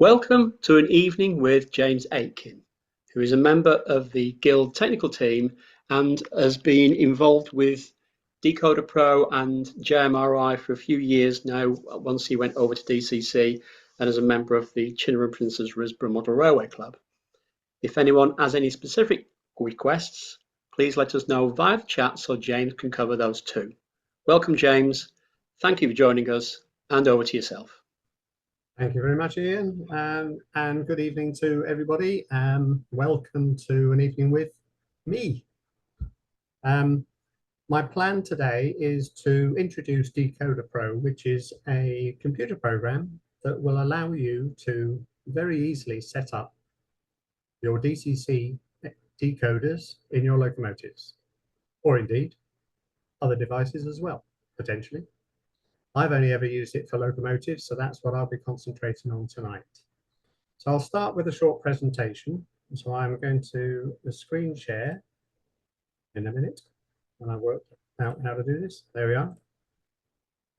Welcome to an evening with James Aitken, who is a member of the Guild technical team and has been involved with DecoderPro and JMRI for a few years now, once he went over to DCC and as a member of the Chinner and Princes Risborough Model Railway Club. If anyone has any specific requests, please let us know via the chat so James can cover those too. Welcome, James. Thank you for joining us, and over to yourself. Thank you very much, Ian, and good evening to everybody. Welcome to an evening with me. My plan today is to introduce DecoderPro, which is a computer program that will allow you to very easily set up your DCC decoders in your locomotives, or indeed other devices as well, potentially. I've only ever used it for locomotives, so that's what I'll be concentrating on tonight. So I'll start with a short presentation. So I'm going to screen share in a minute, and I worked out how to do this. There we are.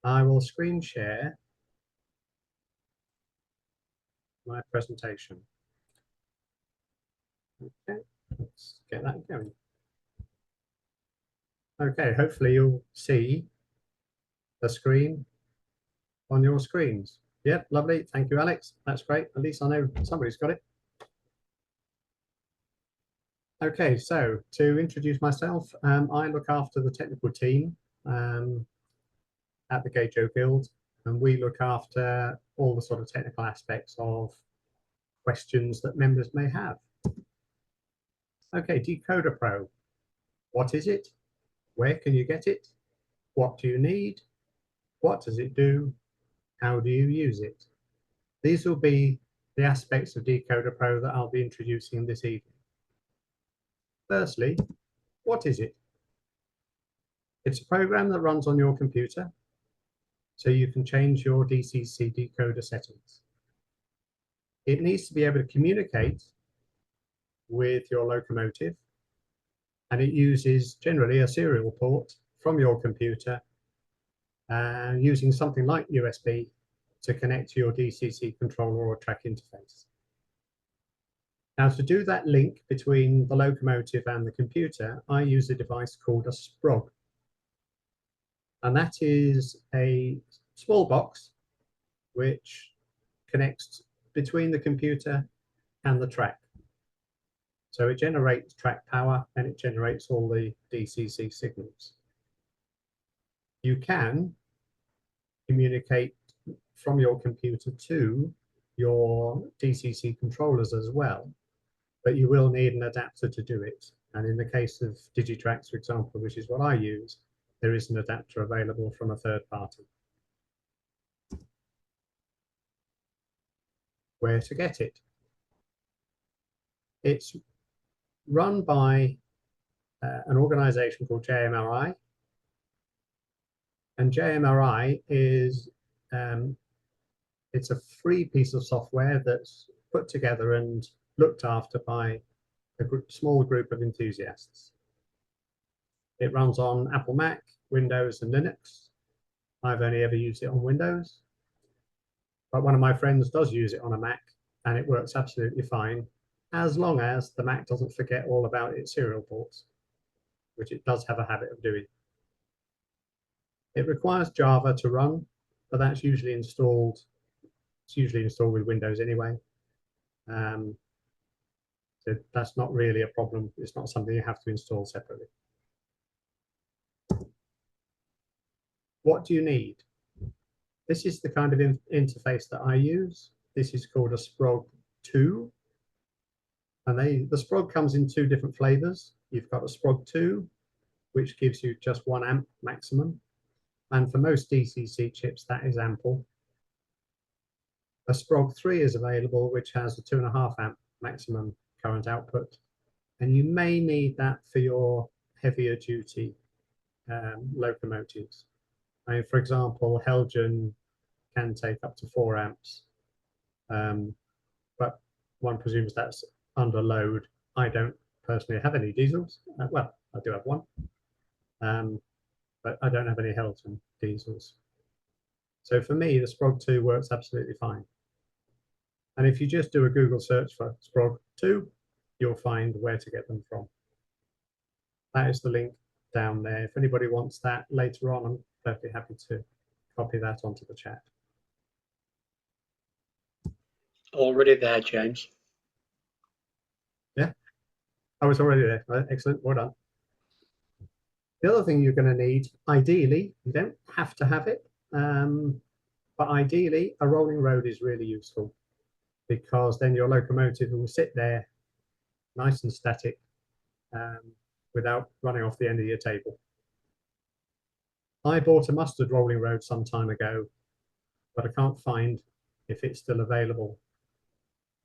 I will screen share my presentation. Okay, let's get that going. Okay, hopefully you'll see the screen on your screens. Yep, lovely. Thank you, Alex. That's great. At least I know somebody's got it. Okay, so to introduce myself, I look after the technical team at the Gajo Guild, and we look after all the sort of technical aspects of questions that members may have. Okay, DecoderPro. What is it? Where can you get it? What do you need? What does it do? How do you use it? These will be the aspects of DecoderPro that I'll be introducing this evening. Firstly, what is it? It's a program that runs on your computer, so you can change your DCC decoder settings. It needs to be able to communicate with your locomotive, and it uses generally a serial port from your computer using something like USB to connect to your DCC controller or track interface. Now, to do that link between the locomotive and the computer, I use a device called a SPROG. And that is a small box which connects between the computer and the track. So it generates track power and it generates all the DCC signals. You can communicate from your computer to your DCC controllers as well, but you will need an adapter to do it. And in the case of Digitrax, for example, which is what I use, there is an adapter available from a third party. Where to get it? It's run by an organization called JMRI. And JMRI is it's a free piece of software that's put together and looked after by a small group of enthusiasts. It runs on Apple Mac, Windows, and Linux. I've only ever used it on Windows, but one of my friends does use it on a Mac, and it works absolutely fine, as long as the Mac doesn't forget all about its serial ports, which it does have a habit of doing. It requires Java to run, but that's usually installed. It's usually installed with Windows anyway. So that's not really a problem. It's not something you have to install separately. What do you need? This is the kind of interface that I use. This is called a SPROG 2. And the SPROG comes in two different flavors. You've got a SPROG 2, which gives you just 1 amp maximum. And for most DCC chips, that is ample. A SPROG 3 is available, which has a 2.5 amp maximum current output. And you may need that for your heavier duty locomotives. I mean, for example, Helgen can take up to 4 amps, but one presumes that's under load. I don't personally have any diesels. Well, I do have one, but I don't have any Helgen diesels. So for me, the SPROG 2 works absolutely fine. And if you just do a Google search for Sprog 2, you'll find where to get them from. That is the link down there. If anybody wants that later on, I'm perfectly happy to copy that onto the chat. Already there, James. Yeah, I was already there. Excellent, well done. The other thing you're going to need, ideally, you don't have to have it, but ideally a rolling road is really useful, because then your locomotive will sit there nice and static without running off the end of your table. I bought a mustard rolling road some time ago, but I can't find if it's still available.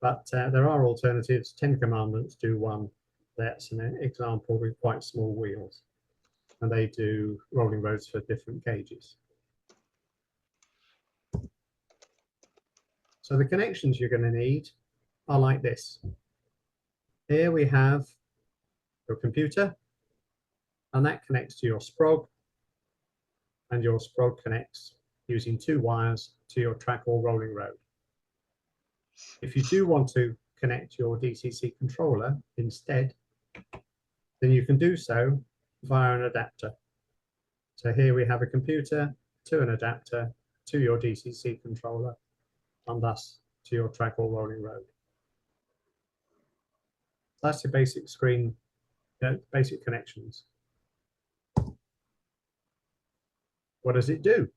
But there are alternatives. 10 Commandments do one. That's an example with quite small wheels. And they do rolling roads for different gauges. So the connections you're going to need are like this. Here we have your computer, and that connects to your Sprog, and your Sprog connects using 2 wires to your track or rolling road. If you do want to connect your DCC controller instead, then you can do so via an adapter. So here we have a computer to an adapter to your DCC controller, and thus to your track or rolling road. That's the basic screen, basic connections. What does it do?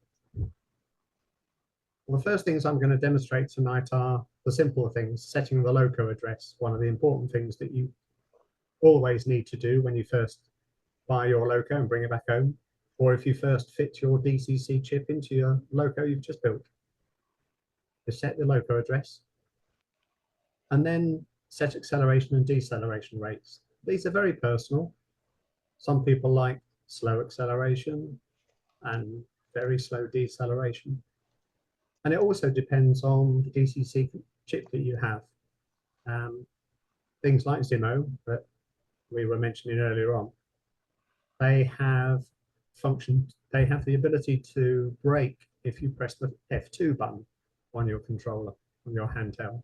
Well, the first things I'm going to demonstrate tonight are the simpler things, setting the loco address, one of the important things that you always need to do when you first buy your loco and bring it back home, or if you first fit your DCC chip into your loco you've just built. You set the loco address, and then set acceleration and deceleration rates. These are very personal. Some people like slow acceleration and very slow deceleration. And it also depends on the DCC chip that you have. Things like Zimo that we were mentioning earlier on, they have the ability to brake if you press the F2 button on your controller, on your handheld.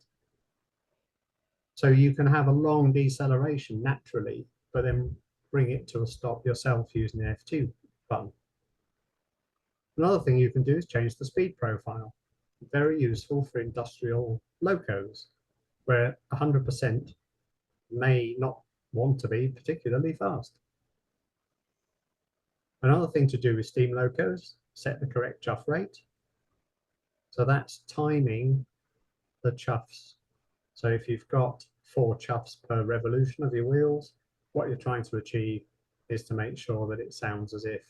So you can have a long deceleration naturally, but then bring it to a stop yourself using the F2 button. Another thing you can do is change the speed profile. Very useful for industrial locos, where 100% may not want to be particularly fast. Another thing to do with steam locos, set the correct chuff rate. So that's timing the chuffs. So if you've got 4 chuffs per revolution of your wheels, what you're trying to achieve is to make sure that it sounds as if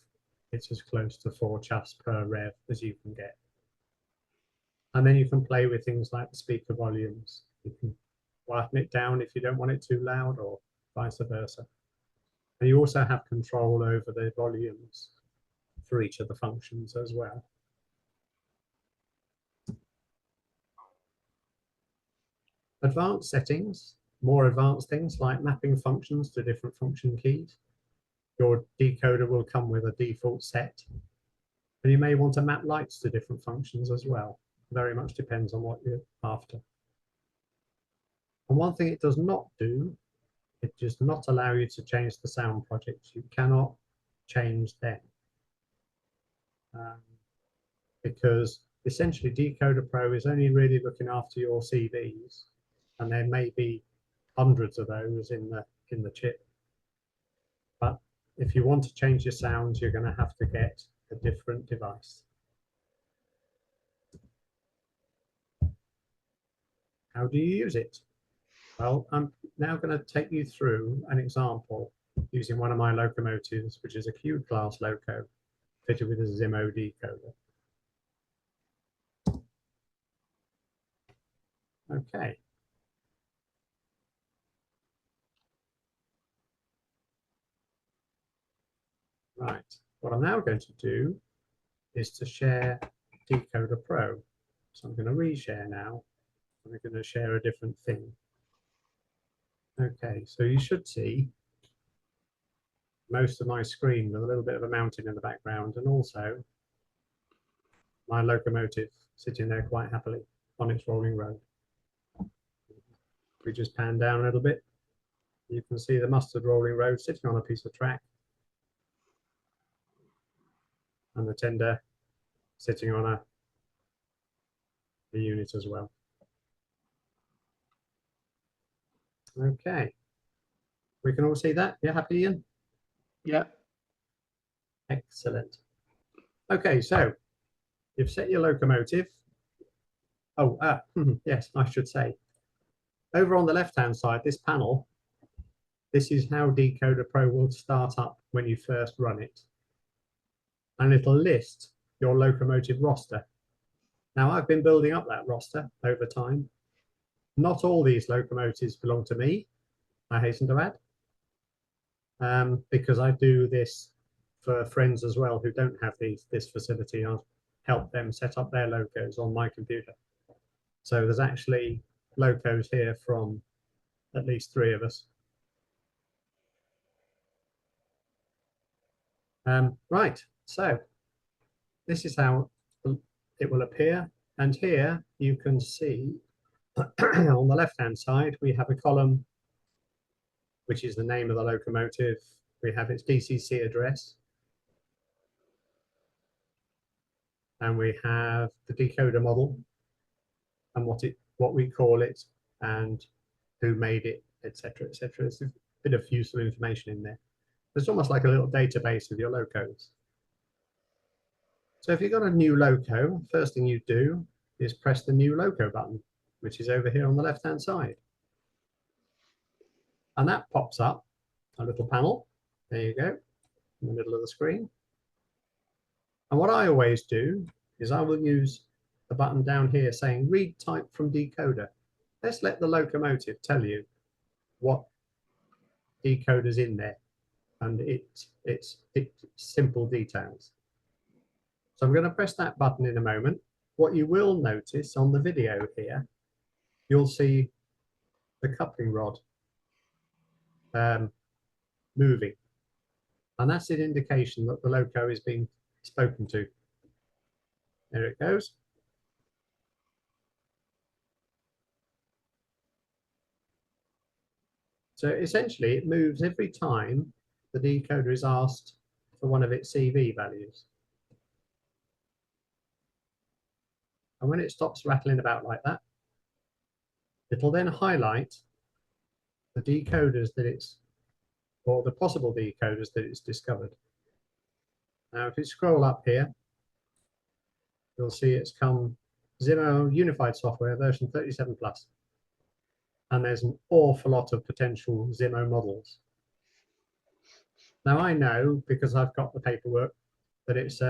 it's as close to 4 chuffs per rev as you can get. And then you can play with things like the speaker volumes. You can flatten it down if you don't want it too loud, or vice versa. And you also have control over the volumes for each of the functions as well. Advanced settings, more advanced things like mapping functions to different function keys. Your decoder will come with a default set, and you may want to map lights to different functions as well. Very much depends on what you're after. And one thing it does not do, it does not allow you to change the sound projects. You cannot change them. Because essentially DecoderPro is only really looking after your CVs, and there may be hundreds of those in the chip. But if you want to change your sounds, you're going to have to get a different device. How do you use it? Well, I'm now going to take you through an example using one of my locomotives, which is a Q-class loco fitted with a Zimo decoder. Okay. Right. What I'm now going to do is to share DecoderPro. So I'm going to reshare now. I'm going to share a different thing. Okay, so you should see most of my screen with a little bit of a mountain in the background, and also my locomotive sitting there quite happily on its rolling road. we just pan down a little bit, you can see the mustard rolling road sitting on a piece of track, and the tender sitting on a unit as well. Okay, we can all see that. You happy, Ian? Yeah. Excellent. Okay, so you've set your locomotive. Oh, yes, I should say. Over on the left-hand side, this panel, this is how DecoderPro will start up when you first run it. And it'll list your locomotive roster. Now, I've been building up that roster over time. Not all these locomotives belong to me, I hasten to add, because I do this for friends as well who don't have this facility. I'll help them set up their locos on my computer. So there's actually locos here from at least 3 of us. Right, so this is how it will appear. And here you can see on the left-hand side, we have a column, which is the name of the locomotive. We have its DCC address. And we have the decoder model and what we call it and who made it, etc., etc. There's a bit of useful information in there. It's almost like a little database of your locos. So if you've got a new loco, first thing you do is press the new loco button, which is over here on the left-hand side. And that pops up a little panel. There you go, in the middle of the screen. And what I always do is I will use the button down here saying read type from decoder. Let's let the locomotive tell you what decoder's in there and its simple details. So I'm going to press that button in a moment. What you will notice on the video here, you'll see the coupling rod moving. And that's an indication that the loco is being spoken to. There it goes. So essentially it moves every time the decoder is asked for one of its CV values. And when it stops rattling about like that, it'll then highlight the decoders that it's, or the possible decoders that it's discovered. Now, if you scroll up here, you'll see it's come Zimmer Unified Software version 37 plus. And there's an awful lot of potential Zimmer models. Now I know, because I've got the paperwork, that it's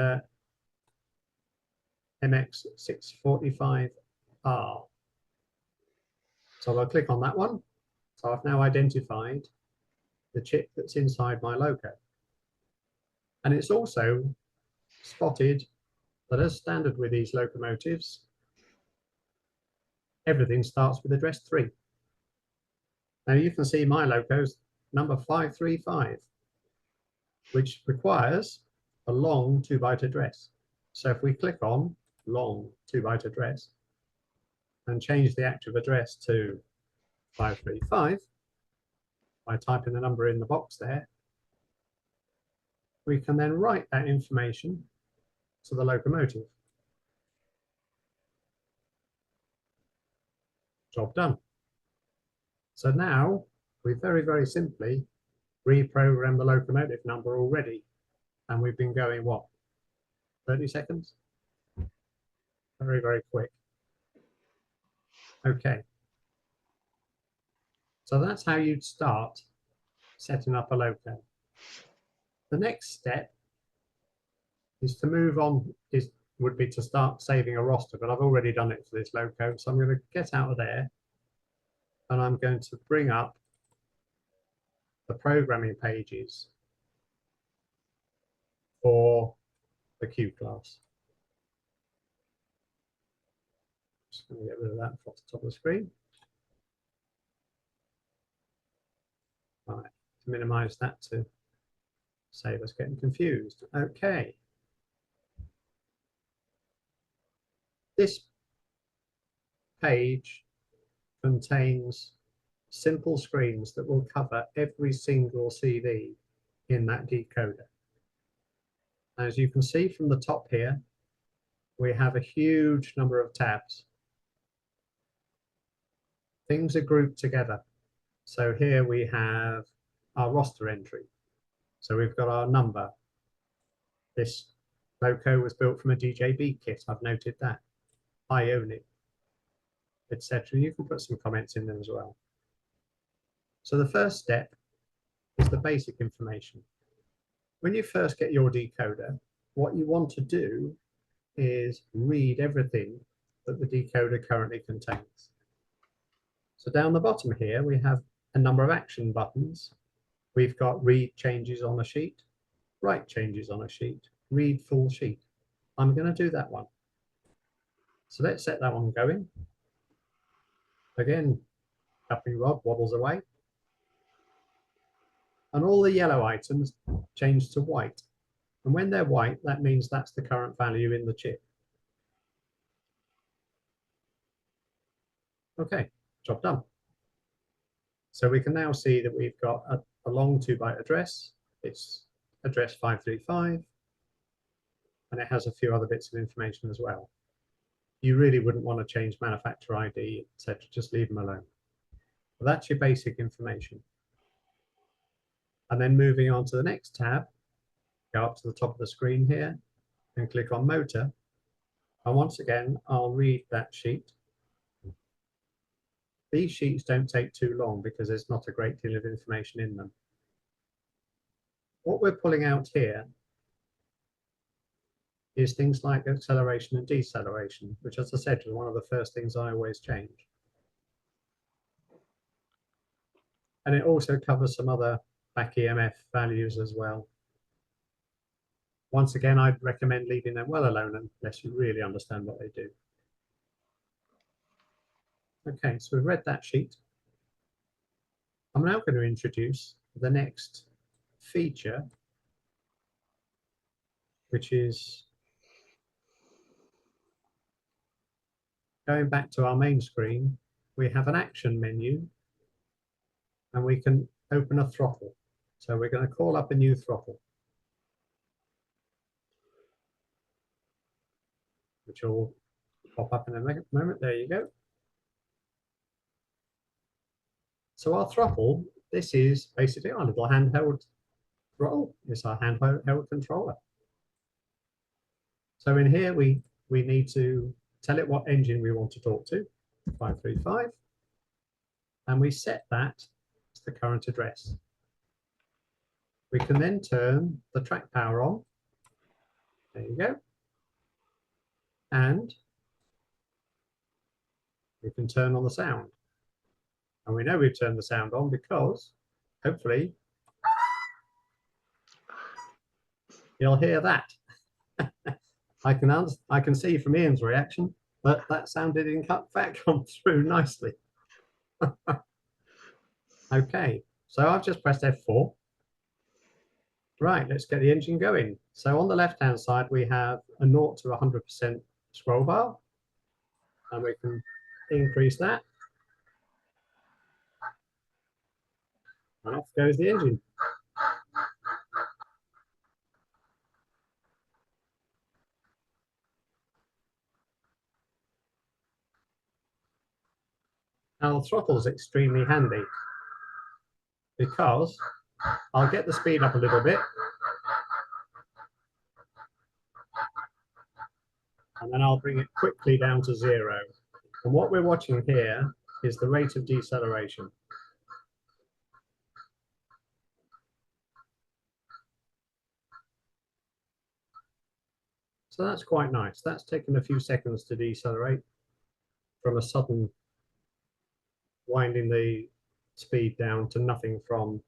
MX645R. So I'll click on that one. So I've now identified the chip that's inside my loco. And it's also spotted that as standard with these locomotives, everything starts with address 3. Now you can see my loco's number 535, which requires a long 2-byte address. So if we click on long 2-byte address and change the active address to 535 by typing the number in the box there, we can then write that information to the locomotive. Job done. So now we very, very simply reprogram the locomotive number already. And we've been going, what, 30 seconds? Very, very quick. Okay. So that's how you'd start setting up a loco. The next step is to move on, would be to start saving a roster, but I've already done it for this loco. So I'm going to get out of there and I'm going to bring up the programming pages for the Q class. Just going to get rid of that off the top of the screen. Right, to minimize that to save us getting confused. Okay. This page contains simple screens that will cover every single CD in that decoder. As you can see from the top here, we have a huge number of tabs. Things are grouped together. So here we have our roster entry. So we've got our number. This loco was built from a DJB kit, I've noted that. I own it, etc. You can put some comments in there as well. So the first step is the basic information. When you first get your decoder, what you want to do is read everything that the decoder currently contains. So down the bottom here, we have a number of action buttons. We've got read changes on a sheet, write changes on a sheet, read full sheet. I'm going to do that one. So let's set that one going. Again, coupling rod wobbles away. And all the yellow items change to white. And when they're white, that means that's the current value in the chip. Okay, job done. So we can now see that we've got a long 2-byte address. It's address 535, and it has a few other bits of information as well. You really wouldn't want to change manufacturer ID, etc. Just leave them alone. But that's your basic information. And then moving on to the next tab, go up to the top of the screen here and click on motor. And once again, I'll read that sheet. These sheets don't take too long because there's not a great deal of information in them. What we're pulling out here is things like acceleration and deceleration, which, as I said, is one of the first things I always change. And it also covers some other back EMF values as well. Once again, I'd recommend leaving them well alone unless you really understand what they do. Okay, so we've read that sheet. I'm now going to introduce the next feature, which is going back to our main screen. We have an action menu and we can open a throttle. So we're going to call up a new throttle, which will pop up in a moment. There you go. So our throttle, this is basically our little handheld throttle. It's our handheld controller. So in here, we need to tell it what engine we want to talk to, 535, and we set that as the current address. We can then turn the track power on. There you go. And we can turn on the sound. And we know we've turned the sound on because, hopefully, you'll hear that. I can see from Ian's reaction that that sounded in fact come through nicely. Okay, so I've just pressed F4. Right, let's get the engine going. So on the left-hand side, we have a 0 to 100% scroll bar, and we can increase that. And off goes the engine. Now the throttle is extremely handy because I'll get the speed up a little bit and then I'll bring it quickly down to 0. And what we're watching here is the rate of deceleration. So that's quite nice. That's taken a few seconds to decelerate from a sudden winding the speed down to nothing from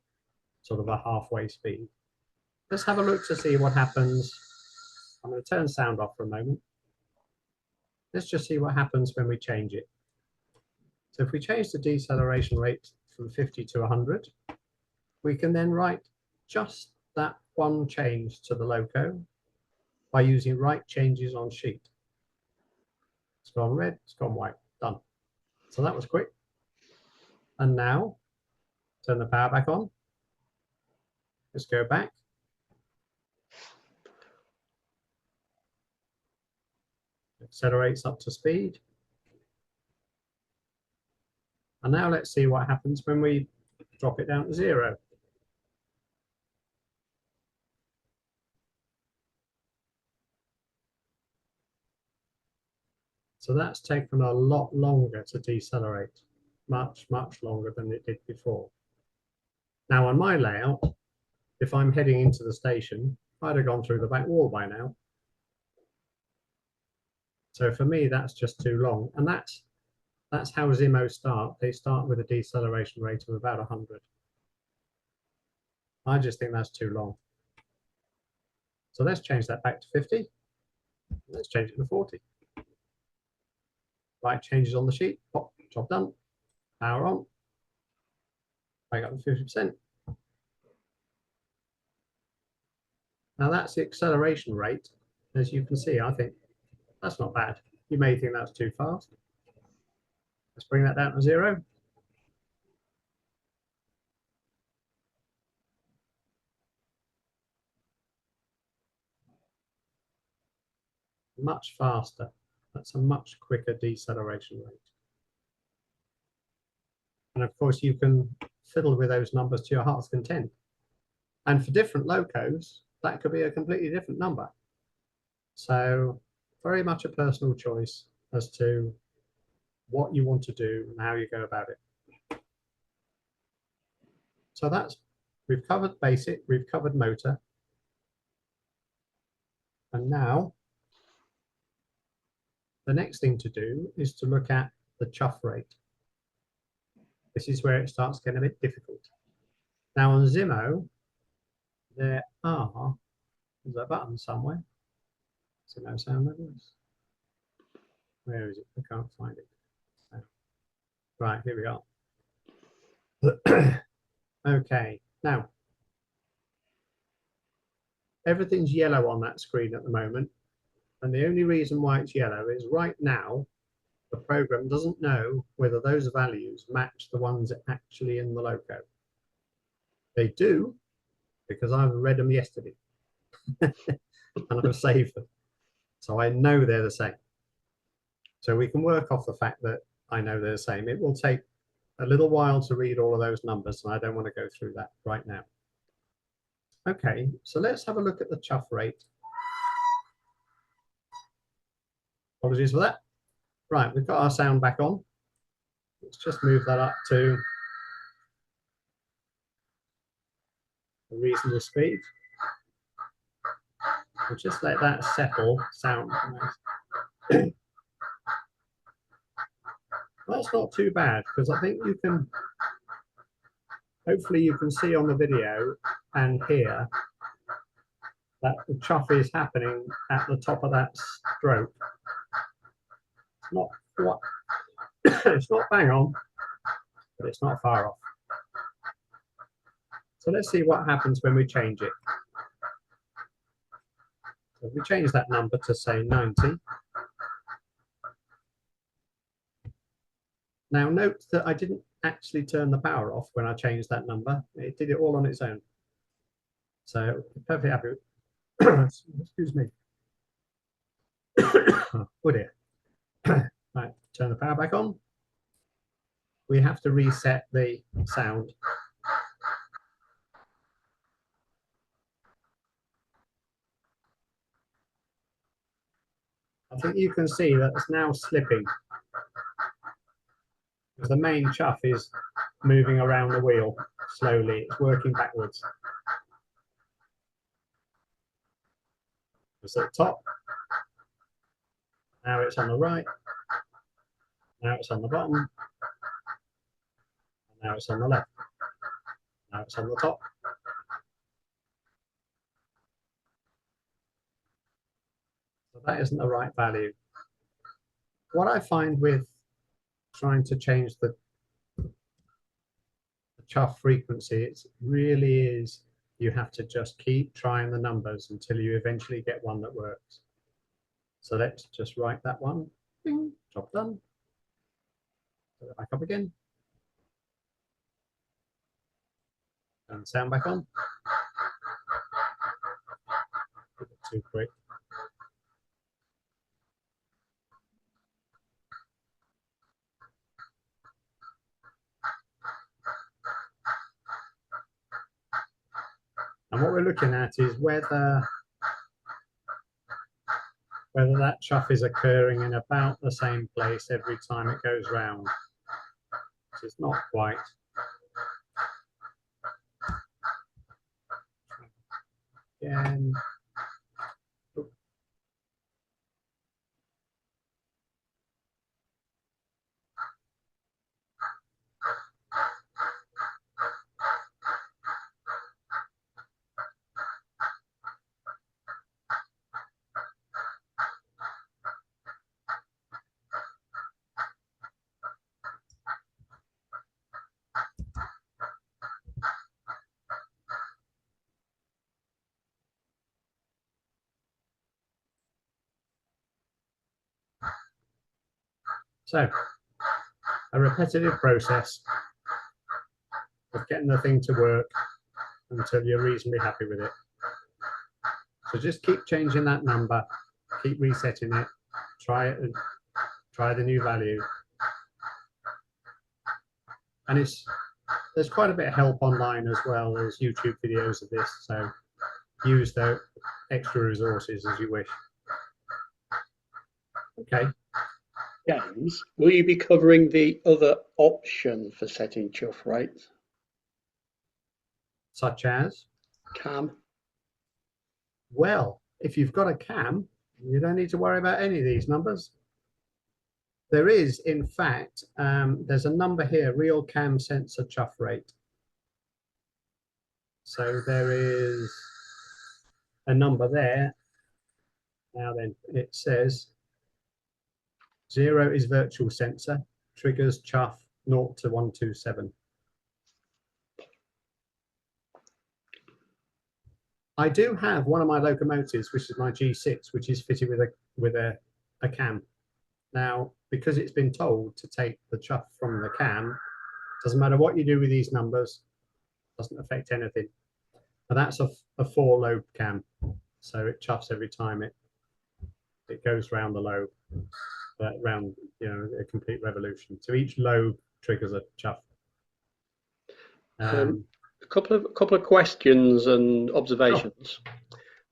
sort of a halfway speed. Let's have a look to see what happens. I'm going to turn sound off for a moment. Let's just see what happens when we change it. So if we change the deceleration rate from 50 to 100, we can then write just that one change to the loco by using write changes on sheet. It's gone red, it's gone white, done. So that was quick. And now, turn the power back on. Let's go back. Accelerates up to speed. And now let's see what happens when we drop it down to 0. So that's taken a lot longer to decelerate, much, much longer than it did before. Now on my layout, if I'm heading into the station, I'd have gone through the back wall by now. So for me, that's just too long. And that's how Zimo start. They start with a deceleration rate of about 100. I just think that's too long. So let's change that back to 50. Let's change it to 40. Light changes on the sheet. Pop, job done. Power on. Back up to 50%. Now that's the acceleration rate. As you can see, I think that's not bad. You may think that's too fast. Let's bring that down to 0. Much faster. That's a much quicker deceleration rate. And of course, you can fiddle with those numbers to your heart's content. And for different locos, that could be a completely different number. So very much a personal choice as to what you want to do and how you go about it. So we've covered basic, we've covered motor. And now the next thing to do is to look at the chuff rate. This is where it starts getting a bit difficult. Now on Zimo, there's a button somewhere. Zimo sound levels. Where is it? I can't find it. Right, here we are. Okay, now everything's yellow on that screen at the moment. And the only reason why it's yellow is right now, the program doesn't know whether those values match the ones actually in the loco. They do, because I've read them yesterday and I've saved them. So I know they're the same. So we can work off the fact that I know they're the same. It will take a little while to read all of those numbers, and I don't want to go through that right now. Okay, so let's have a look at the chuff rate. Apologies for that. Right, we've got our sound back on. Let's just move that up to a reasonable speed. We'll just let that settle sound. That's not too bad, because I think you can, hopefully you can see on the video and hear that the chuff is happening at the top of that stroke. It's not what it's not bang on, but it's not far off. So let's see what happens when we change it. So if we change that number to say 90. Now note that I didn't actually turn the power off when I changed that number. It did it all on its own. So perfectly happy. Excuse me. Oh dear. Right, turn the power back on. We have to reset the sound. I think you can see that it's now slipping. The main chuff is moving around the wheel slowly. It's working backwards. It's at the top. Now it's on the right. Now it's on the bottom. And now it's on the left. Now it's on the top. So that isn't the right value. What I find with trying to change the chuff frequency, it really is, you have to just keep trying the numbers until you eventually get one that works. So let's just write that one. Bing, job done. Put it back up again. Turn the sound back on. A bit too quick. And what we're looking at is whether that chuff is occurring in about the same place every time it goes round, which is not quite. Again. So, a repetitive process of getting the thing to work until you're reasonably happy with it. So just keep changing that number, keep resetting it, try it and try the new value. And there's quite a bit of help online as well. There's YouTube videos of this, so use the extra resources as you wish. Okay. James, will you be covering the other option for setting chuff rates? Such as? Cam. Well, if you've got a cam, you don't need to worry about any of these numbers. There is, in fact, there's a number here, real cam sensor chuff rate. So there is a number there. Now then, it says 0 is virtual sensor, triggers chuff 0 to 127. I do have one of my locomotives, which is my G6, which is fitted with a cam. Now, because it's been told to take the chuff from the cam, doesn't matter what you do with these numbers, doesn't affect anything. And that's a 4-lobe cam, so it chuffs every time it goes round the lobe, round a complete revolution. So each lobe triggers a chuff. A couple of questions and observations.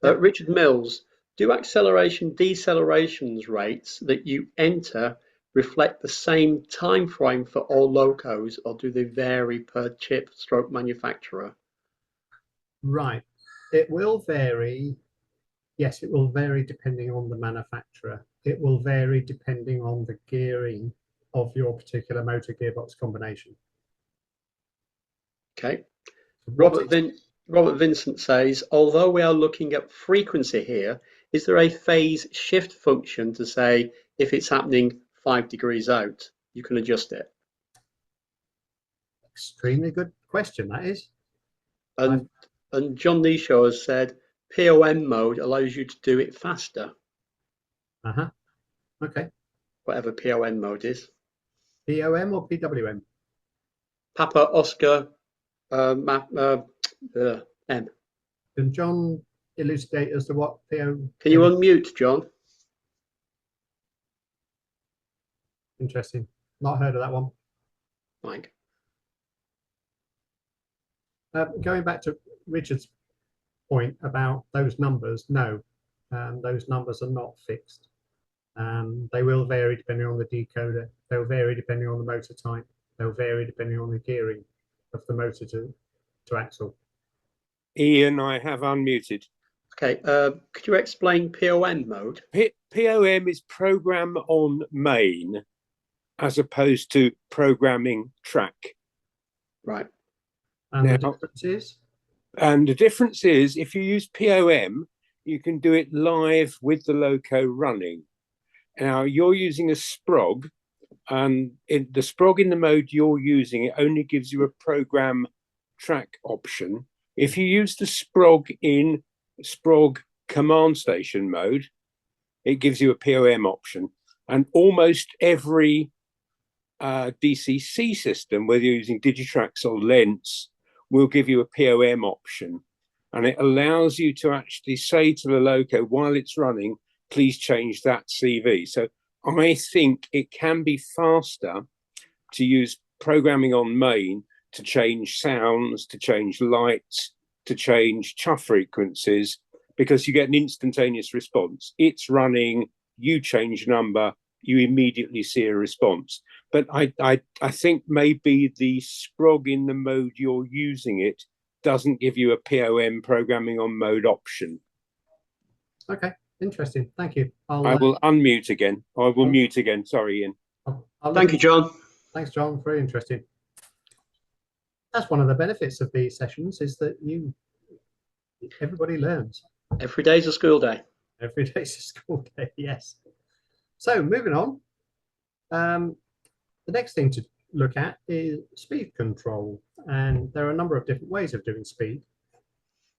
Oh. Richard Mills, do acceleration decelerations rates that you enter reflect the same time frame for all locos, or do they vary per chip stroke manufacturer? Right. It will vary. Yes, it will vary depending on the manufacturer. It will vary depending on the gearing of your particular motor gearbox combination. Okay. Robert Vincent says, although we are looking at frequency here, is there a phase shift function to say if it's happening 5 degrees out, you can adjust it? Extremely good question, that is. And John Nishaw has said POM mode allows you to do it faster. Okay. Whatever POM mode is. POM or PWM? Papa Oscar M. Can John elucidate as to what POM? Can you unmute, John? Interesting. Not heard of that one. Mike. Going back to Richard's point about those numbers, no, those numbers are not fixed. They will vary depending on the decoder. They'll vary depending on the motor type. They'll vary depending on the gearing of the motor to axle. Ian, I have unmuted. Okay, could you explain POM mode? POM is program on main as opposed to programming track. Right. And the difference is? And the difference is if you use POM, you can do it live with the loco running. Now you're using a SPROG, and the SPROG in the mode you're using, it only gives you a program track option. If you use the SPROG in SPROG command station mode, it gives you a POM option. And almost every DCC system, whether you're using Digitrax or Lens, will give you a POM option, and it allows you to actually say to the loco while it's running, please change that CV. So I think it can be faster to use programming on main to change sounds, to change lights, to change chuff frequencies, because you get an instantaneous response. It's running, you change number, you immediately see a response. But I think maybe the SPROG in the mode you're using it doesn't give you a POM programming on mode option. Okay, interesting. Thank you. I will unmute again. I will mute again. Sorry, Ian. Thank you, John. Thanks, John. Very interesting. That's one of the benefits of these sessions, is that everybody learns. Every day's a school day. Every day's a school day, yes. So moving on, the next thing to look at is speed control, and there are a number of different ways of doing speed.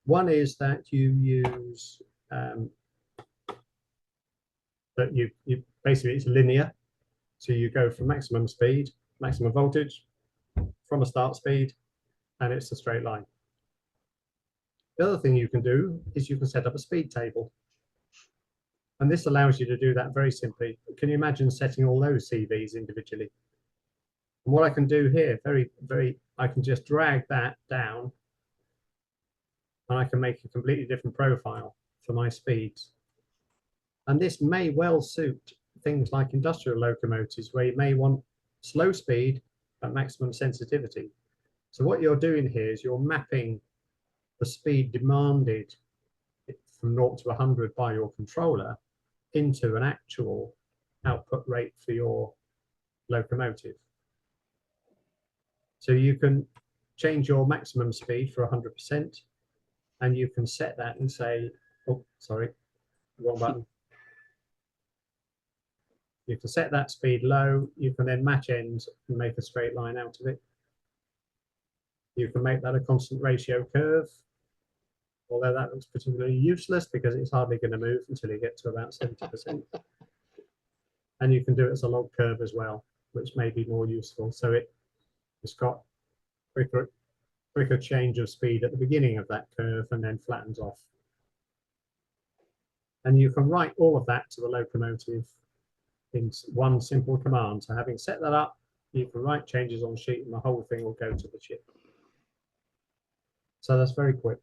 One is that you use basically it's linear, so you go from maximum speed, maximum voltage, from a start speed, and it's a straight line. The other thing you can do is you can set up a speed table, and this allows you to do that very simply. Can you imagine setting all those CVs individually? And what I can do here, I can just drag that down, and I can make a completely different profile for my speeds. And this may well suit things like industrial locomotives, where you may want slow speed at maximum sensitivity. So what you're doing here is you're mapping the speed demanded from 0 to 100 by your controller into an actual output rate for your locomotive. So you can change your maximum speed for 100%, and you can set that and say, oh, sorry, wrong button. You can set that speed low. You can then match ends and make a straight line out of it. You can make that a constant ratio curve, although that looks particularly useless because it's hardly going to move until you get to about 70%. And you can do it as a log curve as well, which may be more useful. So it's got quicker change of speed at the beginning of that curve and then flattens off. And you can write all of that to the locomotive in one simple command. So having set that up, you can write changes on sheet and the whole thing will go to the chip. So that's very quick.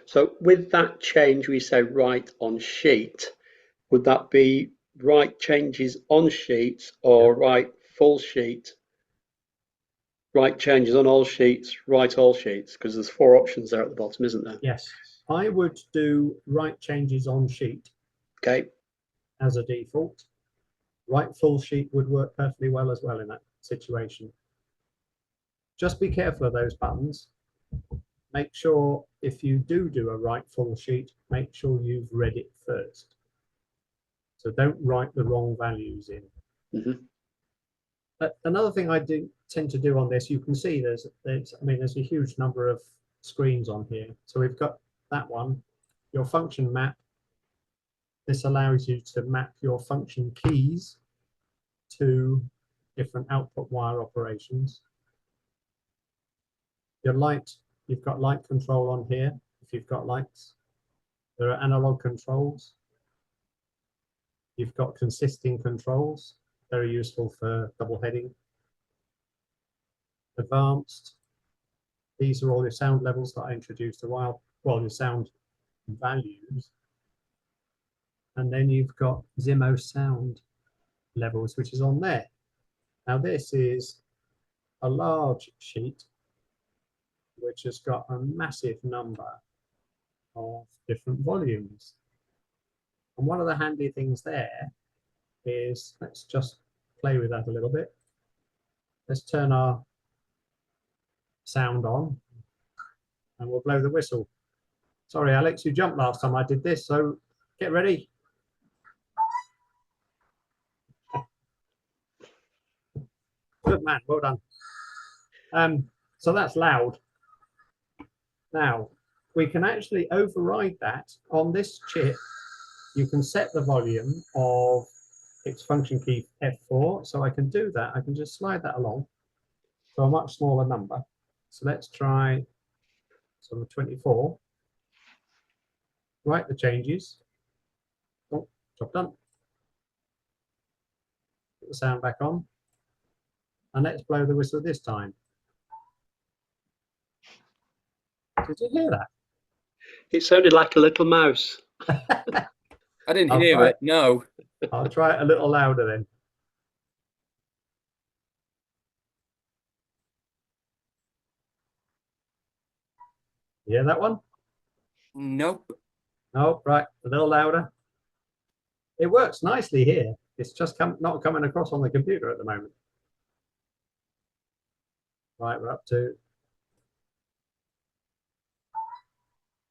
So with that change, we say write on sheet. Would that be write changes on sheets, or write full sheet, write changes on all sheets, write all sheets? Because there's 4 options there at the bottom, isn't there? Yes, I would do write changes on sheet. Okay. As a default. Write full sheet would work perfectly well as well in that situation. Just be careful of those buttons. Make sure if you do a write full sheet, make sure you've read it first. So don't write the wrong values in. But another thing I do tend to do on this, you can see there's a huge number of screens on here. So we've got that one, your function map. This allows you to map your function keys to different output wire operations. Your light, you've got light control on here if you've got lights. There are analog controls. You've got consisting controls, very useful for double heading. Advanced, these are all your sound levels that I introduced a while, well, your sound values. And then you've got Zimo sound levels, which is on there. Now this is a large sheet which has got a massive number of different volumes. And one of the handy things there is, let's just play with that a little bit. Let's turn our sound on and we'll blow the whistle. Sorry, Alex, you jumped last time I did this, so get ready. Good man, well done. So that's loud. Now, we can actually override that on this chip. You can set the volume of its function key F4. So I can do that. I can just slide that along to a much smaller number. So let's try sort of 24. Write the changes. Oh, job done. Put the sound back on. And let's blow the whistle this time. Did you hear that? It sounded like a little mouse. I didn't I'll hear try it. No. I'll try it a little louder then. You hear that one? Nope. Oh, right, a little louder. It works nicely here. It's just not coming across on the computer at the moment. Right, we're up to.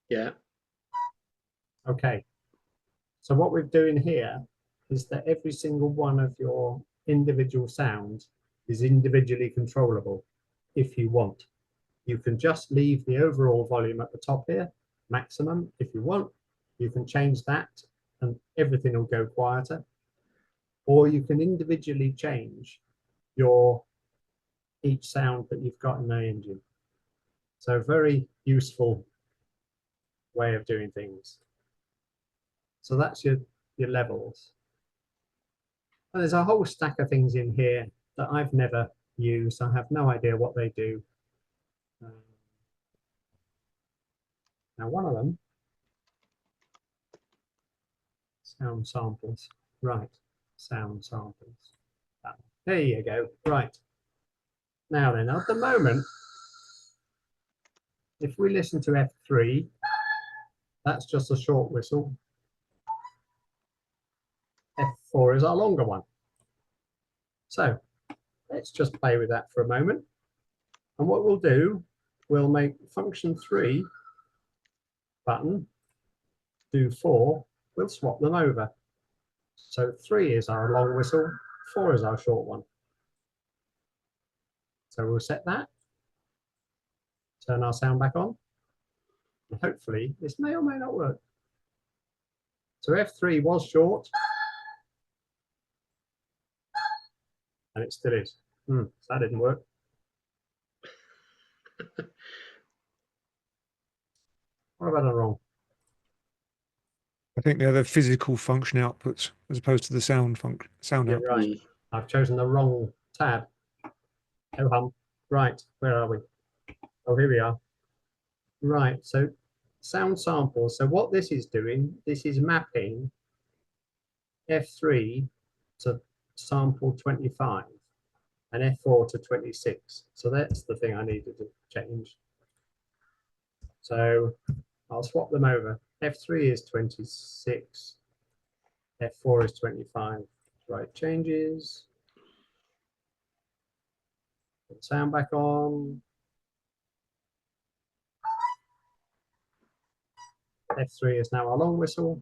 Yeah. Okay. So what we're doing here is that every single one of your individual sounds is individually controllable if you want. You can just leave the overall volume at the top here, maximum. If you want, you can change that and everything will go quieter. Or you can individually change each sound that you've got in the engine. So very useful way of doing things. So that's your levels. And there's a whole stack of things in here that I've never used. I have no idea what they do. Now one of them, sound samples. Right, sound samples. There you go. Right. Now then, at the moment, if we listen to F3, that's just a short whistle. F4 is our longer one. So let's just play with that for a moment. And what we'll do, we'll make function 3 button do 4, we'll swap them over. So 3 is our long whistle, 4 is our short one. So we'll set that, turn our sound back on, and hopefully this may or may not work. So F3 was short, and it still is. So that didn't work. What have I done wrong? I think they're the physical function outputs as opposed to the sound Yeah, output. right. I've chosen the wrong tab. Oh hum. Right, where are we? Oh, here we are. Right, so sound samples. So what this is doing, this is mapping F3 to sample 25 and F4 to 26. So that's the thing I needed to change. So I'll swap them over. F3 is 26, F4 is 25. Right, changes. Put the sound back on. F3 is now a long whistle.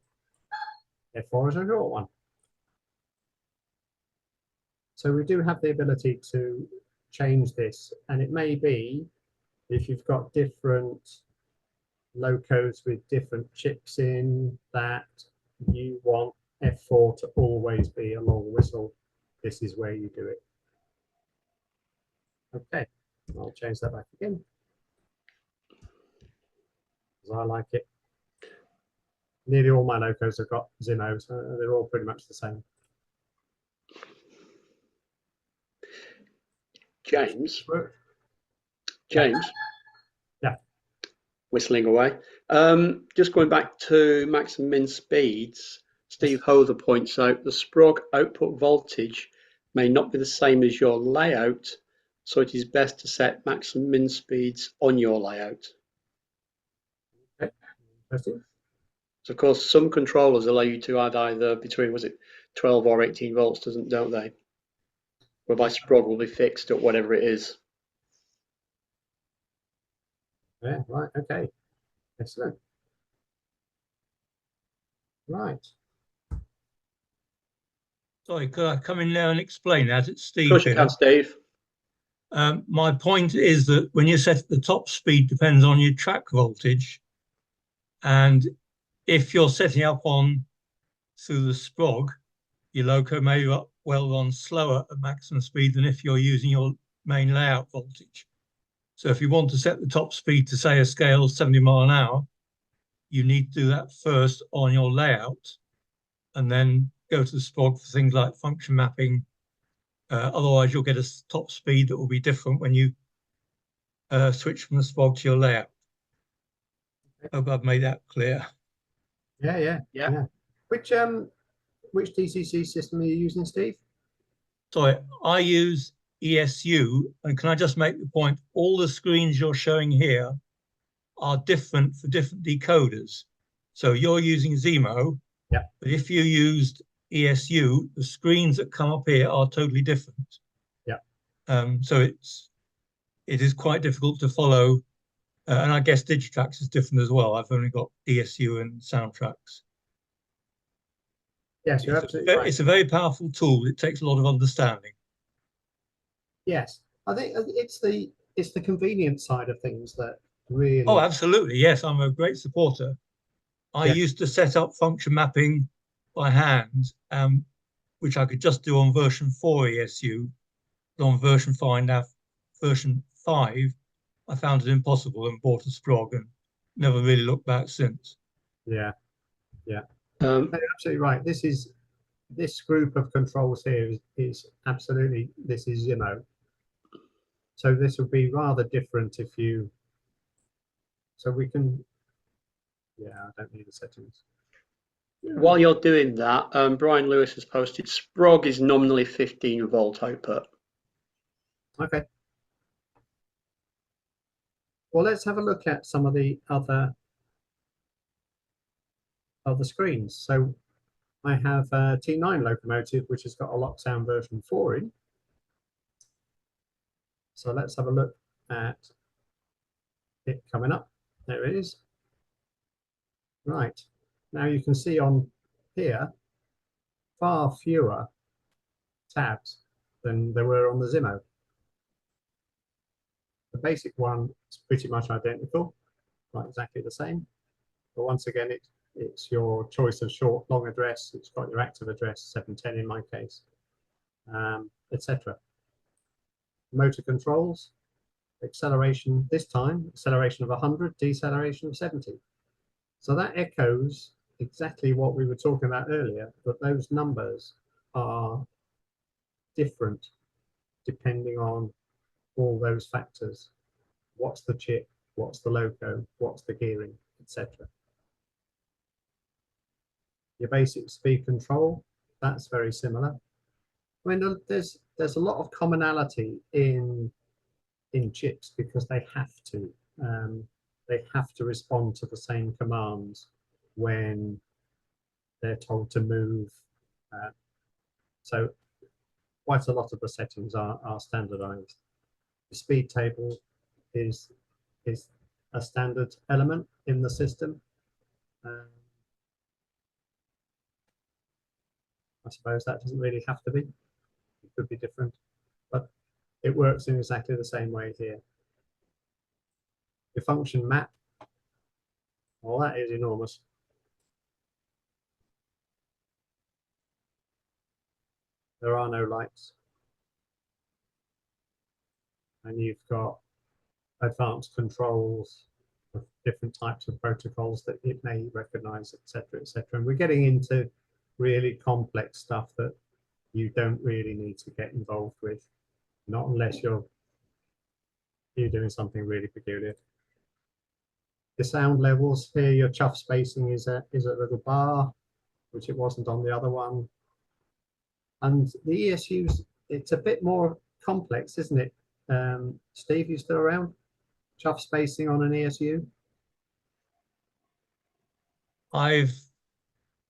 F4 is a short one. So we do have the ability to change this, and it may be if you've got different locos with different chips in that you want F4 to always be a long whistle. This is where you do it. Okay, I'll change that back again because I like it. Nearly all my locos have got Zimmo, so they're all pretty much the same. James. Yeah. Yeah. Whistling away. Just going back to max and min speeds, Steve Hother points out the Sprog output voltage may not be the same as your layout, so it is best to set max and min speeds on your layout. Okay. Interesting. So of course, some controllers allow you to add either between, was it 12 or 18 volts, don't they? Whereby Sprog will be fixed at whatever it is. Yeah, right, okay. Excellent. Right. Sorry, could I come in now and explain that? It's Steve. Of course you can, Steve. My point is that when you set the top speed depends on your track voltage. And if you're setting up on through the Sprog, your loco may well run slower at maximum speed than if you're using your main layout voltage. So if you want to set the top speed to, say, a scale of 70 mile an hour, you need to do that first on your layout and then go to the SPOG for things like function mapping. Otherwise, you'll get a top speed that will be different when you switch from the SPOG to your layout. I hope I've made that clear. Yeah. Which DCC system are you using, Steve? Sorry, I use ESU, and can I just make the point, all the screens you're showing here are different for different decoders. So you're using Zemo, yeah. But if you used ESU, the screens that come up here are totally different. Yeah. So it is quite difficult to follow, and I guess Digitrax is different as well. I've only got ESU and Soundtracks. Yes, you're absolutely right. It's a very powerful tool. It takes a lot of understanding. Yes, I think it's the convenience side of things that really. Oh, absolutely. Yes, I'm a great supporter. I used to set up function mapping by hand, which I could just do on version 4 ESU. But on version 5 now, version 5, I found it impossible and bought a Sprog and never really looked back since. Yeah. You're absolutely right. This group of controls here is absolutely, this is Zemo. So this would be rather different if you. So we can. Yeah, I don't need the settings. While you're doing that, Brian Lewis has posted Sprog is nominally 15 volt output. Okay. Well, let's have a look at some of the other screens. So I have a T9 locomotive, which has got a Locksound version 4 in. So let's have a look at it coming up. There it is. Right. Now you can see on here far fewer tabs than there were on the Zemo. The basic one is pretty much identical, not exactly the same. But once again, it's your choice of short, long address. It's got your active address, 710 in my case, etc. Motor controls, acceleration this time, acceleration of 100, deceleration of 70. So that echoes exactly what we were talking about earlier, but those numbers are different depending on all those factors. What's the chip, what's the loco, what's the gearing, etc. Your basic speed control, that's very similar. I mean, there's a lot of commonality in chips because they have to. They have to respond to the same commands when they're told to move. So quite a lot of the settings are standardized. The speed table is a standard element in the system. I suppose that doesn't really have to be. It could be different, but it works in exactly the same way here. Your function map, well, that is enormous. There are no lights. And you've got advanced controls of different types of protocols that it may recognize, etc., etc. And we're getting into really complex stuff that you don't really need to get involved with, not unless you're doing something really peculiar. The sound levels here, your chuff spacing is a little bar, which it wasn't on the other one. And the ESUs, it's a bit more complex, isn't it? Steve, you still around? Chuff spacing on an ESU? I've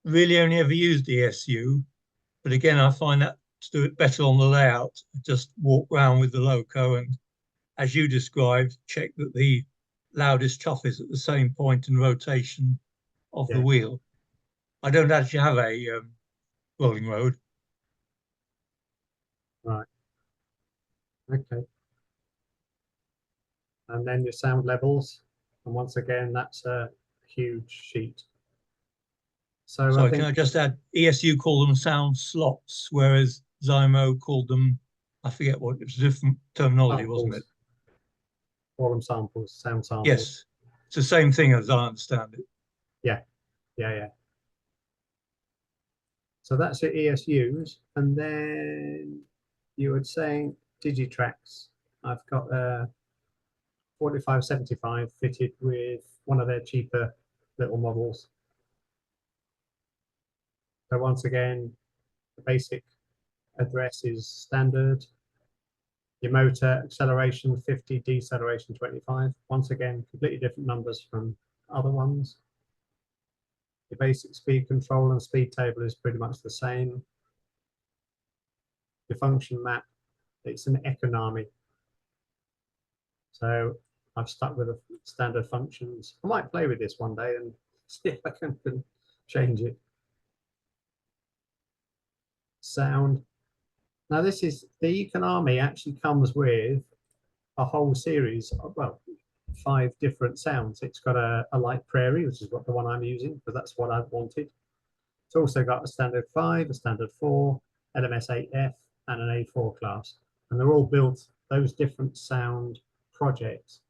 really only ever used ESU, but again, I find that to do it better on the layout, just walk around with the loco and, as you described, check that the loudest chuff is at the same point in rotation of the wheel. I don't actually have a rolling road. Right. Okay. And then your sound levels, and once again, that's a huge sheet. So Sorry, can I just add, ESU call them sound slots, whereas Zymo called them, I forget what, it was a different terminology, wasn't it? Call them samples, sound samples. Yes, it's the same thing as I understand it. Yeah. So that's your ESUs, and then you were saying Digitracks. I've got a 4575 fitted with one of their cheaper little models. So once again, the basic address is standard. Your motor acceleration 50, deceleration 25. Once again, completely different numbers from other ones. The basic speed control and speed table is pretty much the same. The function map, it's an economy. So I've stuck with the standard functions. I might play with this one day and see if I can change it. Sound. Now this is, the economy actually comes with a whole series of, well, 5 different sounds. It's got a light prairie, which is what the one I'm using, because that's what I've wanted. It's also got a standard 5, a standard 4, LMS 8F, and an A4 class. And they're all built, those different sound projects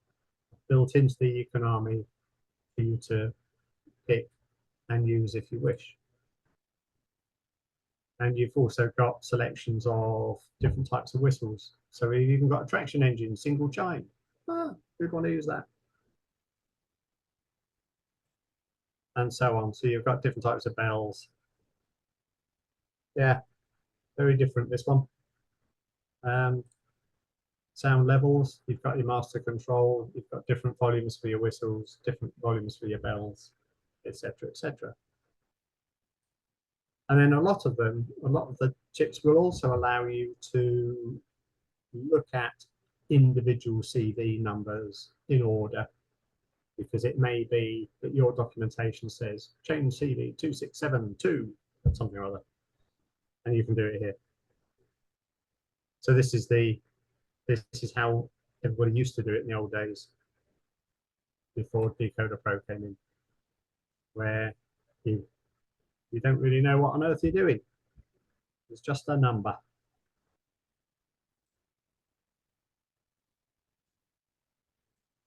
built into the economy for you to pick and use if you wish. And you've also got selections of different types of whistles. So you've even got a traction engine, single chime. Who'd want to use that? And so on. So you've got different types of bells. Yeah, very different, this one. Sound levels, you've got your master control, you've got different volumes for your whistles, different volumes for your bells, etc., etc. And then a lot of the chips will also allow you to look at individual CV numbers in order, because it may be that your documentation says change CV 2672 or something or other, and you can do it here. So this is how everybody used to do it in the old days before DecoderPro came in, where you don't really know what on earth you're doing. It's just a number.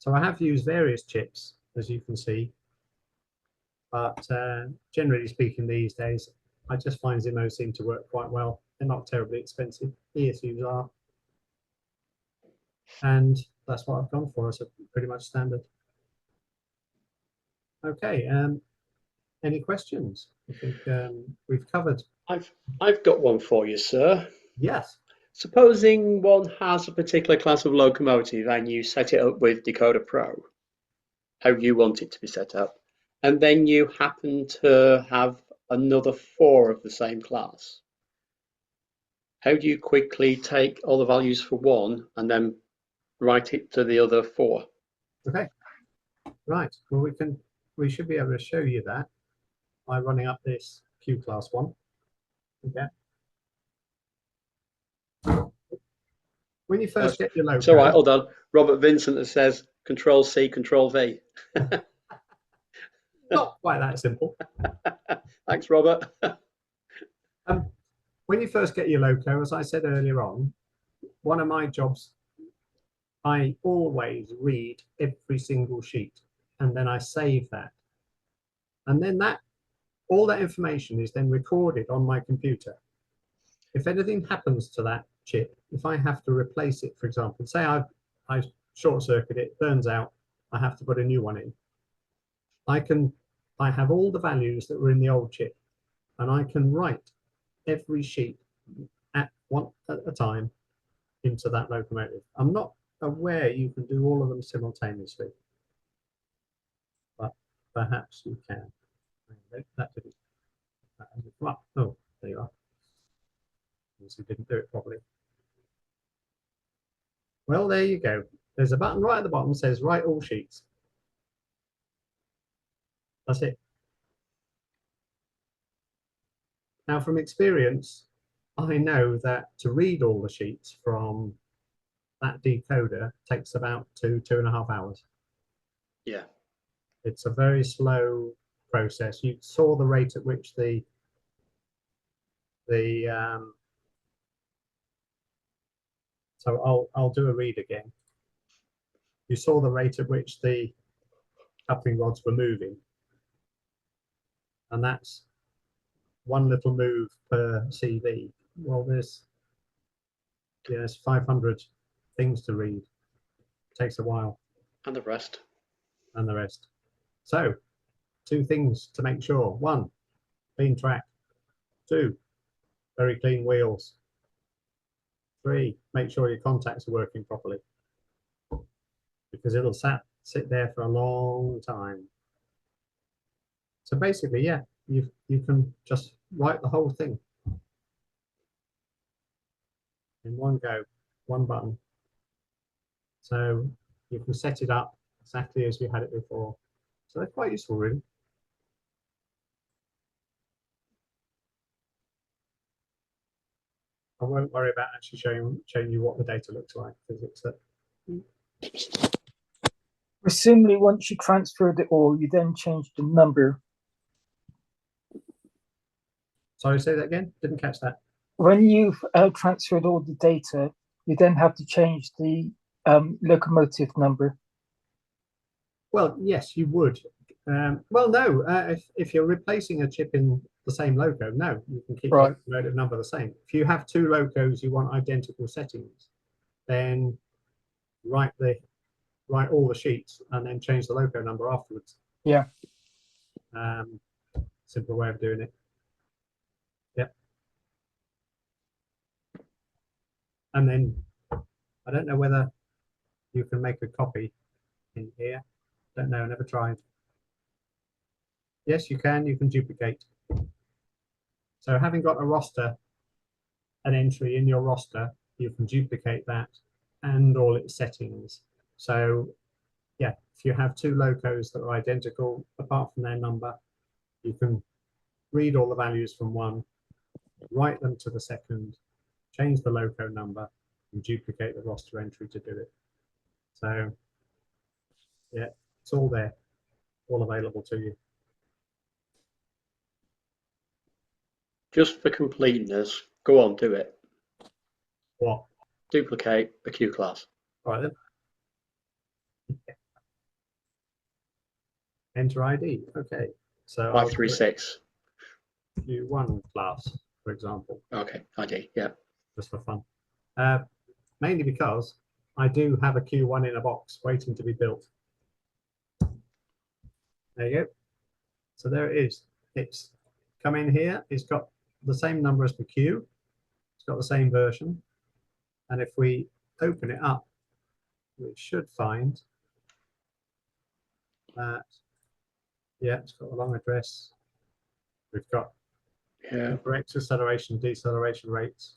So I have used various chips, as you can see, but generally speaking these days, I just find Zimos seem to work quite well. They're not terribly expensive. ESUs are. And that's what I've gone for. It's pretty much standard. Okay, any questions? I think we've covered. I've got one for you, sir. Yes. Supposing one has a particular class of locomotive and you set it up with DecoderPro, how you want it to be set up, and then you happen to have another 4 of the same class. How do you quickly take all the values for one and then write it to the other 4? Okay. Right. Well, we should be able to show you that by running up this Q class one. Okay. When you first get your logo. It's all right, hold on. Robert Vincent says Control C, Control V. Not quite that simple. Thanks, Robert. When you first get your logo, as I said earlier on, one of my jobs, I always read every single sheet and then I save that. And then all that information is then recorded on my computer. If anything happens to that chip, if I have to replace it, for example, say I short circuit it, burns out, I have to put a new one in. I have all the values that were in the old chip, and I can write every sheet at a time into that locomotive. I'm not aware you can do all of them simultaneously, but perhaps you can. That didn't. Well, oh, there you are. You didn't do it properly. Well, there you go. There's a button right at the bottom that says write all sheets. That's it. Now, from experience, I know that to read all the sheets from that decoder takes about 2.5 hours. Yeah. It's a very slow process. You saw the rate at which so I'll do a read again. you saw the rate at which the coupling rods were moving, and that's one little move per CV. Well, there's 500 things to read. It takes a while. And the rest. And the rest. So, 2 things to make sure. 1, clean track. 2, very clean wheels. 3, make sure your contacts are working properly, because it'll sit there for a long time. So basically, yeah, you can just write the whole thing in one go, one button. So you can set it up exactly as you had it before. So they're quite useful, really. I won't worry about actually showing you what the data looks like, because it's Presumably, once you transferred it all, you then changed the number. Sorry, say that again. Didn't catch that. When you've transferred all the data, you then have to change the locomotive number. Well, yes, you would. Well, no. If you're replacing a chip in the same loco, no, you can keep Right. the locomotive number the same. If you have 2 locos, you want identical settings, then write all the sheets and then change the loco number afterwards. Yeah. Simple way of doing it. Yep. And then I don't know whether you can make a copy in here. Don't know, never tried. Yes, you can duplicate. So having got a roster, an entry in your roster, you can duplicate that and all its settings. So yeah, if you have 2 locos that are identical, apart from their number, you can read all the values from one, write them to the second, change the loco number, and duplicate the roster entry to do it. So yeah, it's all there, all available to you. Just for completeness, go on, do it. What? Duplicate the Q class. All right then. Enter ID. Okay. So I'll do 536. Q1 class, for example, Okay, ID, yeah. just for fun. Mainly because I do have a Q1 in a box waiting to be built. There you go. So there it is. It's come in here. It's got the same number as the Q. It's got the same version. And if we open it up, we should find that, yeah, it's got a long address. We've got the correct acceleration, deceleration rates.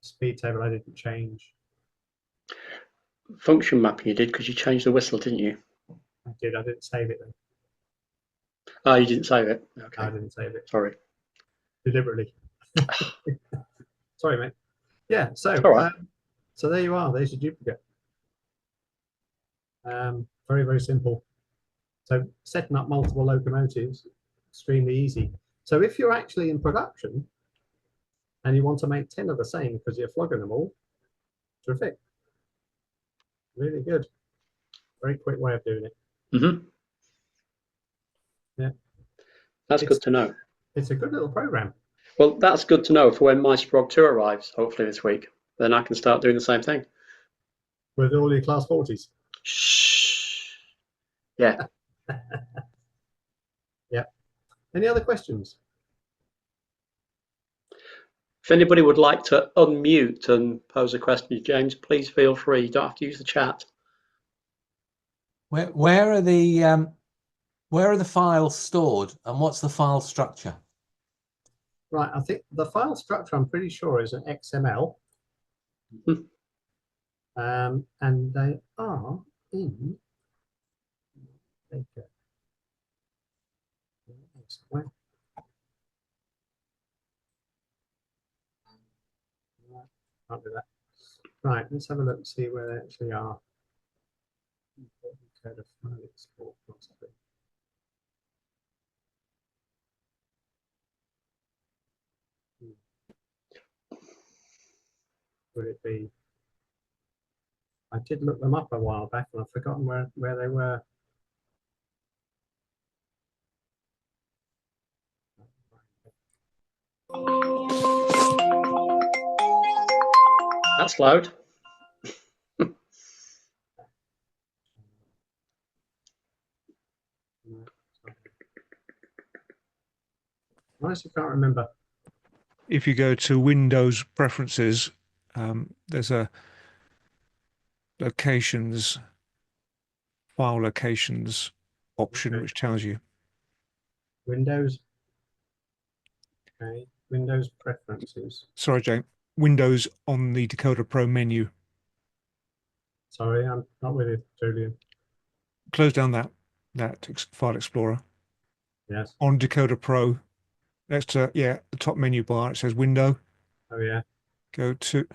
Speed table I didn't change. Function mapping you did because you changed the whistle, didn't you? I didn't save it though. Oh, you didn't save it? Okay. I didn't save it. Sorry. Deliberately. Sorry, mate. Yeah, so right. So there you are. There's your duplicate. Very, very simple. So setting up multiple locomotives, extremely easy. So if you're actually in production and you want to make 10 of the same because you're flogging them all, terrific. Really good. Very quick way of doing it. Mm-hmm. Yeah. That's good to know. It's a good little program. Well, that's good to know for when my Sprog 2 arrives, hopefully this week. Then I can start doing the same thing. With all your class 40s. Shh. Yeah. Yeah. Any other questions? If anybody would like to unmute and pose a question, James, please feel free. You don't have to use the chat. Where are the files stored, and what's the file structure? Right, I think the file structure, I'm pretty sure, is an XML. Mm-hmm. And they are in somewhere. Can't do that. Right, let's have a look and see where they actually are. Code of file export, possibly. Would it be I did look them up a while back and I've forgotten where they were. That's loud. I honestly can't remember. If you go to Windows Preferences, there's a locations, file locations option, Okay. which tells you. Windows. Okay. Windows Preferences. Sorry, Jane. Windows on the Decoder Pro menu. Sorry, I'm not with you, Julian. Close down that file explorer. Yes. On Decoder Pro, next to the top menu bar, it says Window. Oh yeah. Go to.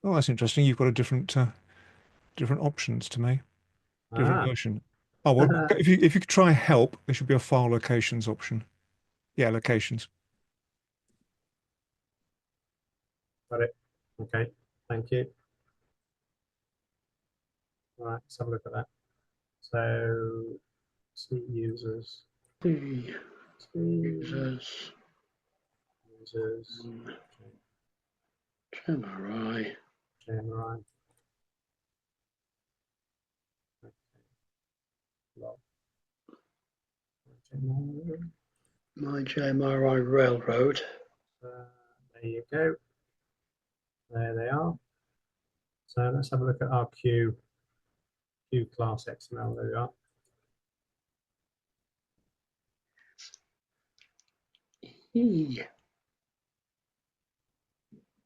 Oh, that's interesting. You've got a different options to me. Different version. Oh well, if you could try Help, there should be a file locations option. Yeah, locations. Got it. Okay. Thank you. All right. Let's have a look at that. So, see users. See Users. users. MRI. JMRI. Log. My JMRI Railroad. There you go. There they are. So let's have a look at our Q class XML. There we are.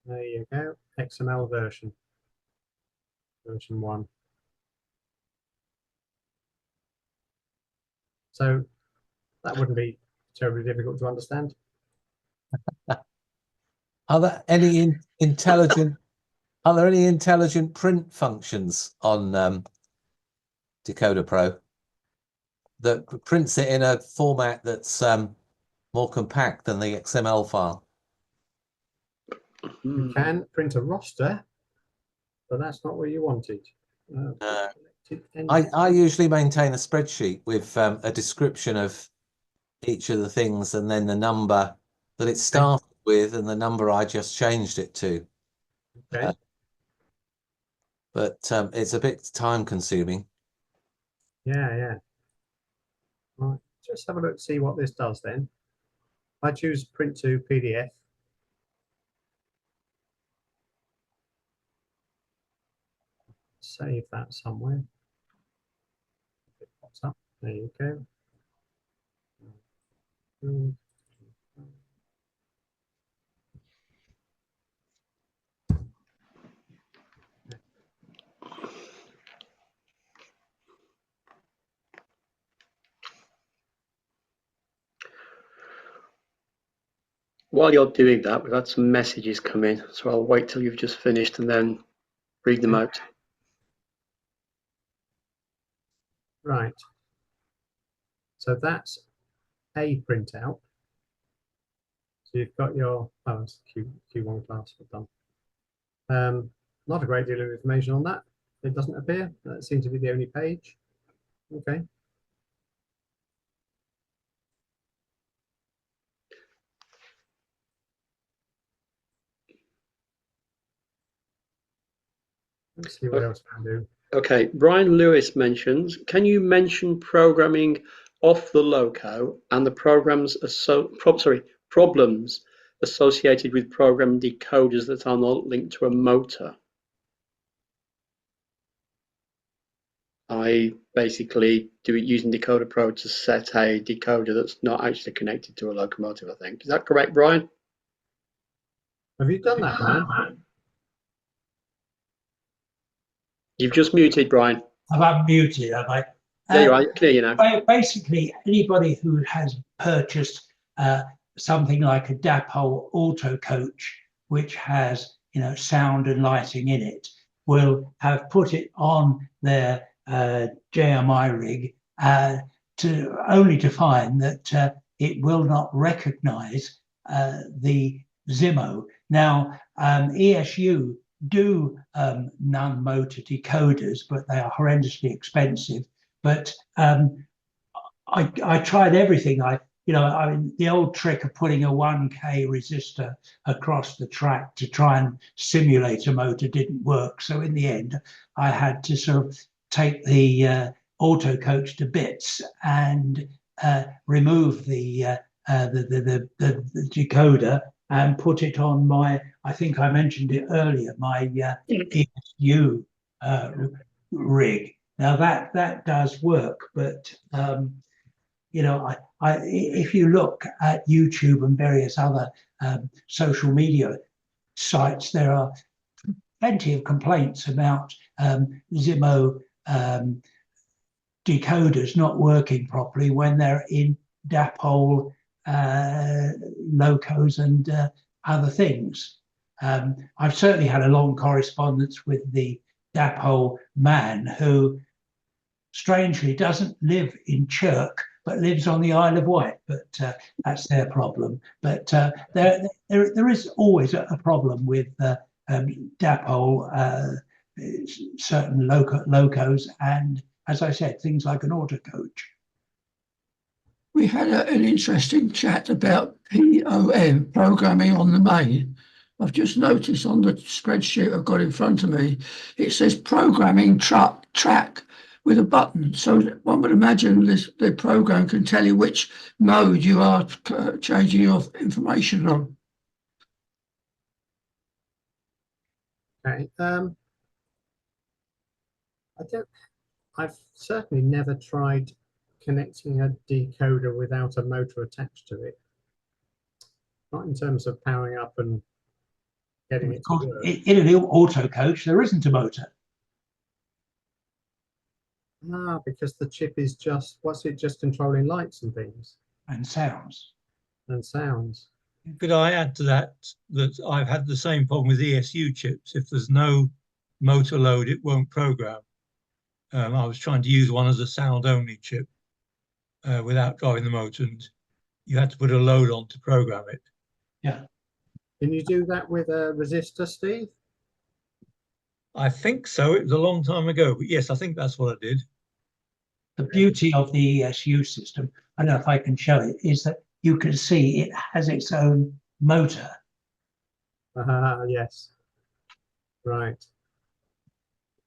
There you go. XML version 1. So that wouldn't be terribly difficult to understand. Are there any intelligent print functions on Decoder Pro that prints it in a format that's more compact than the XML file? You can print a roster, but that's not what you wanted. I usually maintain a spreadsheet with a description of each of the things and then the number that it started with and the number I just changed it to. Okay. But it's a bit time consuming. Yeah. Right. Just have a look, see what this does then. I choose print to PDF. Save that somewhere. It pops up. There you go. While you're doing that, we've had some messages come in, so I'll wait till you've just finished and then read them out. Right. So that's a printout. So you've got your it's Q1 class done. Not a great deal of information on that. It doesn't appear. That seems to be the only page. Okay. Let's see what else we can do. Okay, Brian Lewis mentions, can you mention programming off the loco and the problems associated with program decoders that are not linked to a motor? I basically do it using DecoderPro to set a decoder that's not actually connected to a locomotive, I think. Is that correct, Brian? Have you done that, Brian? You've just muted, Brian. I've unmuted, have I? There you are, I can hear you now. Basically, anybody who has purchased something like a DAPO auto coach, which has sound and lighting in it, will have put it on their JMI rig to find that it will not recognize the Zimo. Now, ESU do non-motor decoders, but they are horrendously expensive. But I tried everything. I mean, the old trick of putting a 1K resistor across the track to try and simulate a motor didn't work. So in the end, I had to sort of take the auto coach to bits and remove the decoder and put it on my, I think I mentioned it earlier, my ESU rig. Now that does work, but if you look at YouTube and various other social media sites, there are plenty of complaints about Zimo decoders not working properly when they're in dapole locos and other things. I've certainly had a long correspondence with the dapole man who strangely doesn't live in Chirk but lives on the Isle of Wight, but that's their problem. But there is always a problem with dapole, certain locos, and as I said, things like an auto coach. We had an interesting chat about POM, programming on the main. I've just noticed on the spreadsheet I've got in front of me, it says programming track with a button. So one would imagine the program can tell you which mode you are changing your information on. Okay. I've certainly never tried connecting a decoder without a motor attached to it. Not in terms of powering up and getting it to work. In an auto coach, there isn't a motor. Because the chip is just, what's it, just controlling lights and things? And sounds. And sounds. Could I add to that I've had the same problem with ESU chips. If there's no motor load, it won't program. I was trying to use one as a sound-only chip without driving the motor, and you had to put a load on to program it. Yeah. Can you do that with a resistor, Steve? I think so. It was a long time ago, but yes, I think that's what I did. The beauty of the ESU system, I don't know if I can show it, is that you can see it has its own motor. Yes. Right.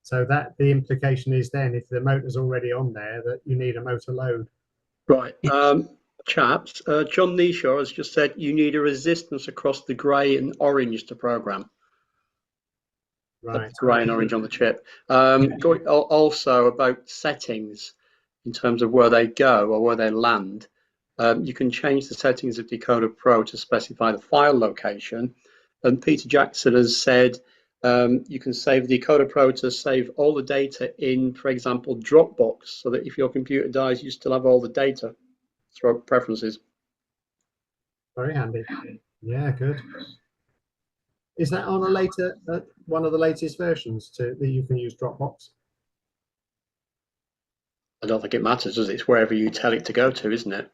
So that the implication is then if the motor's already on there that you need a motor load. Right. Chaps, John Neeshaw has just said you need a resistance across the grey and orange to program. Right. Grey and orange on the chip. Also about settings in terms of where they go or where they land. You can change the settings of DecoderPro to specify the file location. And Peter Jackson has said you can save DecoderPro to save all the data in, for example, Dropbox, so that if your computer dies, you still have all the data through preferences. Very handy. Yeah, good. Is that on a later, one of the latest versions that you can use Dropbox? I don't think it matters, does it? It's wherever you tell it to go to, isn't it?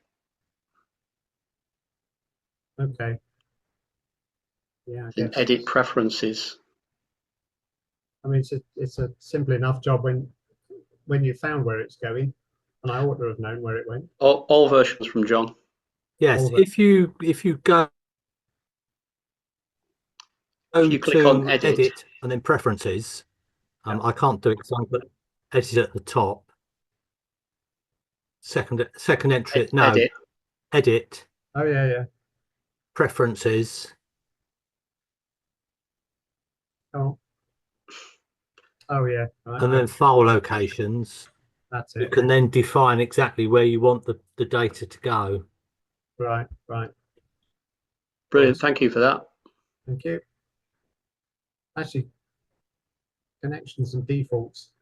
Okay. Yeah, I guess. Edit preferences. I mean, it's a simple enough job when you found where it's going, and I ought to have known where it went. All versions from John. Yes, if you go click on edit and then preferences, I can't do it because I've got edit at the top. Second entry, no, edit. Oh yeah. Preferences. Oh yeah. And then file locations. That's it. You can then define exactly where you want the data to go. Right. Brilliant. Thank you for that. Thank you. Actually, connections and defaults.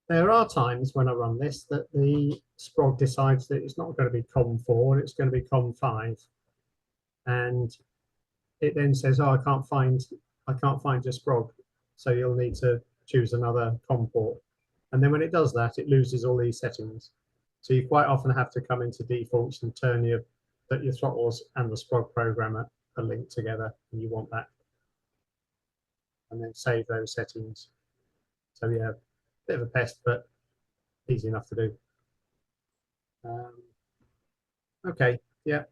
There are times when I run this that the Sprog decides that it's not going to be COM4, it's going to be COM5, and it then says, "Oh, I can't find your Sprog, so you'll need to choose another COM port." And then when it does that, it loses all these settings. So you quite often have to come into defaults and turn your throttles and the Sprog programmer are linked together, and you want that and then save those settings. So yeah, a bit of a pest, but easy enough to do. Okay, yeah.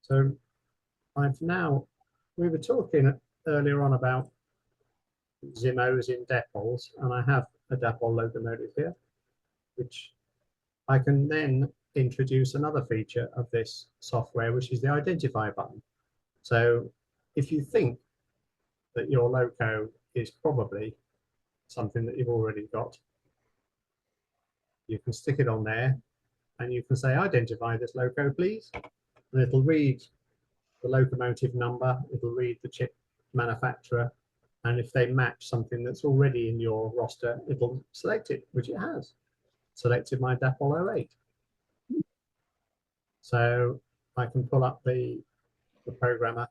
So we were talking earlier on about Zimos in depots, and I have a depot locomotive here, which I can then introduce another feature of this software, which is the identify button. So if you think that your loco is probably something that you've already got, you can stick it on there and you can say, identify this loco, please. And it'll read the locomotive number, it'll read the chip manufacturer, and if they match something that's already in your roster, it'll select it, which it has. Selected my DAPL 08. So I can pull up the programmer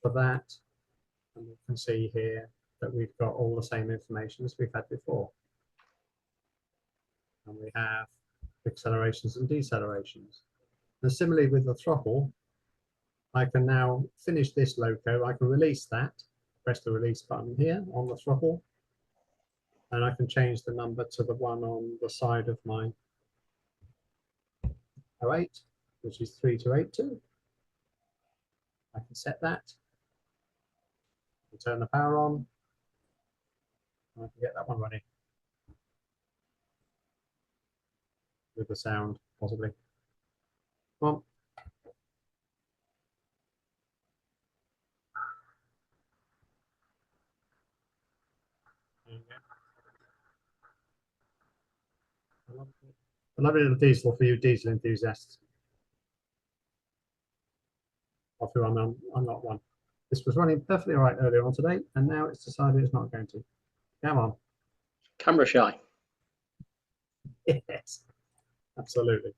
for that, and you can see here that we've got all the same information as we've had before. And we have accelerations and decelerations. And similarly with the throttle, I can now finish this loco. I can release that, press the release button here on the throttle, and I can change the number to the one on the side of my 08, which is 3282. I can set that, and turn the power on, and I can get that one running with the sound, possibly. Come on. There you go. A lovely little diesel for you diesel enthusiasts, of who I'm not one. This was running perfectly all right earlier on today, and now it's decided it's not going to. Come on. Camera shy. Yes, absolutely.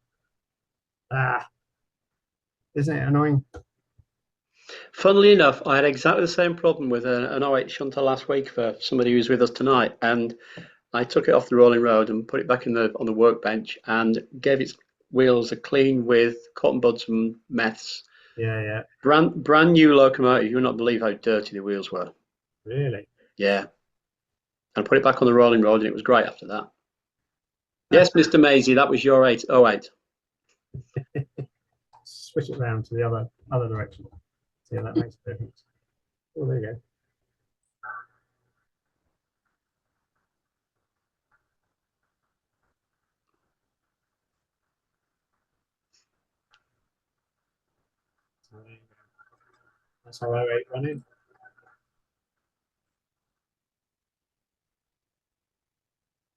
Isn't it annoying? Funnily enough, I had exactly the same problem with an 08 shunter last week for somebody who's with us tonight, and I took it off the rolling road and put it back on the workbench and gave its wheels a clean with cotton buds and meths. Yeah, yeah. Brand new locomotive. You would not believe how dirty the wheels were. Really? Yeah. And put it back on the rolling road, and it was great after that. Yes, Mr. Maisie, that was your 808. Switch it around to the other direction. See how that makes a difference. Oh, there you go. So there you go. That's our 08 running.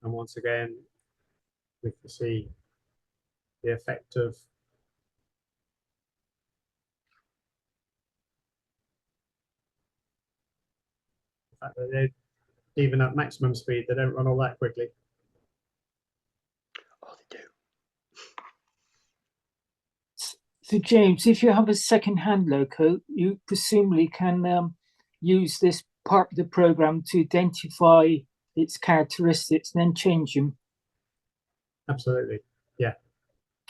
And once again, we can see the effect of the fact that they, even at maximum speed, they don't run all that quickly. Oh, they do. So James, if you have a second-hand loco, you presumably can use this part of the program to identify its characteristics and then change them. Absolutely. Yeah.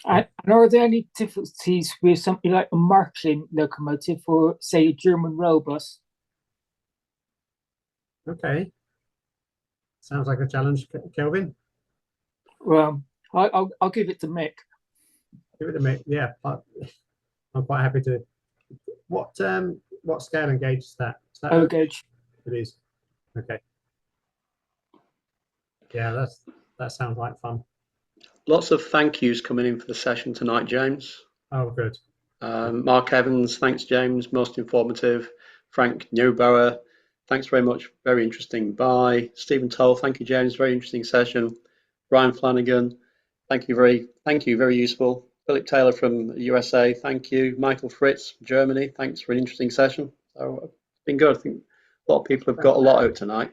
And are there any difficulties with something like a Märklin locomotive or, say, a German Robus? Okay. Sounds like a challenge, Kelvin. Well, I'll give it to Mick. Give it a minute. Yeah, I'm quite happy to. What scale and gauge is that? Is that O gauge. It is. Okay. Yeah, that sounds like fun. Lots of thank yous coming in for the session tonight, James. Oh, good. Mark Evans, thanks, James. Most informative. Frank Neubauer, thanks very much. Very interesting. Bye. Stephen Toll, thank you, James. Very interesting session. Brian Flanagan, thank you. Very useful. Philip Taylor from USA, thank you. Michael Fritz, Germany, thanks for an interesting session. So it's been good. I think a lot of people have got a lot out tonight.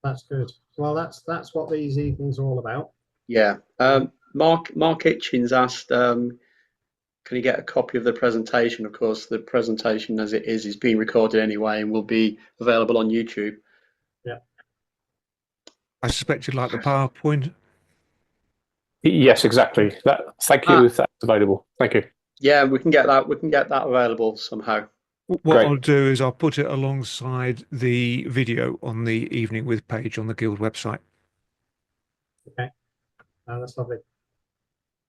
That's good. Well, that's what these evenings are all about. Yeah. Mark Hitchins asked, can you get a copy of the presentation? Of course, the presentation as it is being recorded anyway and will be available on YouTube. Yeah. I suspect you'd like the PowerPoint. Yes, exactly. That. Thank you. If that's available. Thank you. Yeah, we can get that. We can get that available somehow. What Great. I'll do is I'll put it alongside the video on the Evening With page on the Guild website. Okay, that's lovely.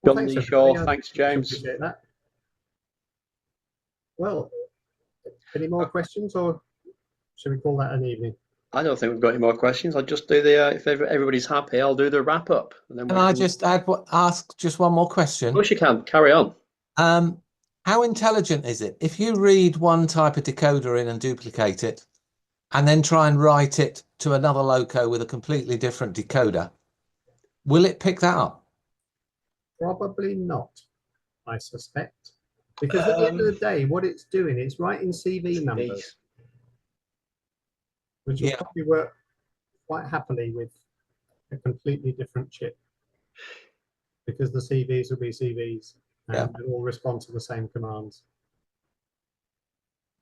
John Thanks, Lee everybody. Shaw, I thanks, much James. appreciate that. Well, any more questions, or should we call that an evening? I don't think we've got any more questions. I'll just do the, if everybody's happy, I'll do the wrap up. And then Can I just ask just one more question? Of course you can. Carry on. How intelligent is it? If you read one type of decoder in and duplicate it, and then try and write it to another loco with a completely different decoder, will it pick that up? Probably not, I suspect. Because at the end of the day, what it's doing, it's writing CV numbers, which will probably work quite happily with a completely different chip, because the CVs will be CVs and they'll all respond to the same commands.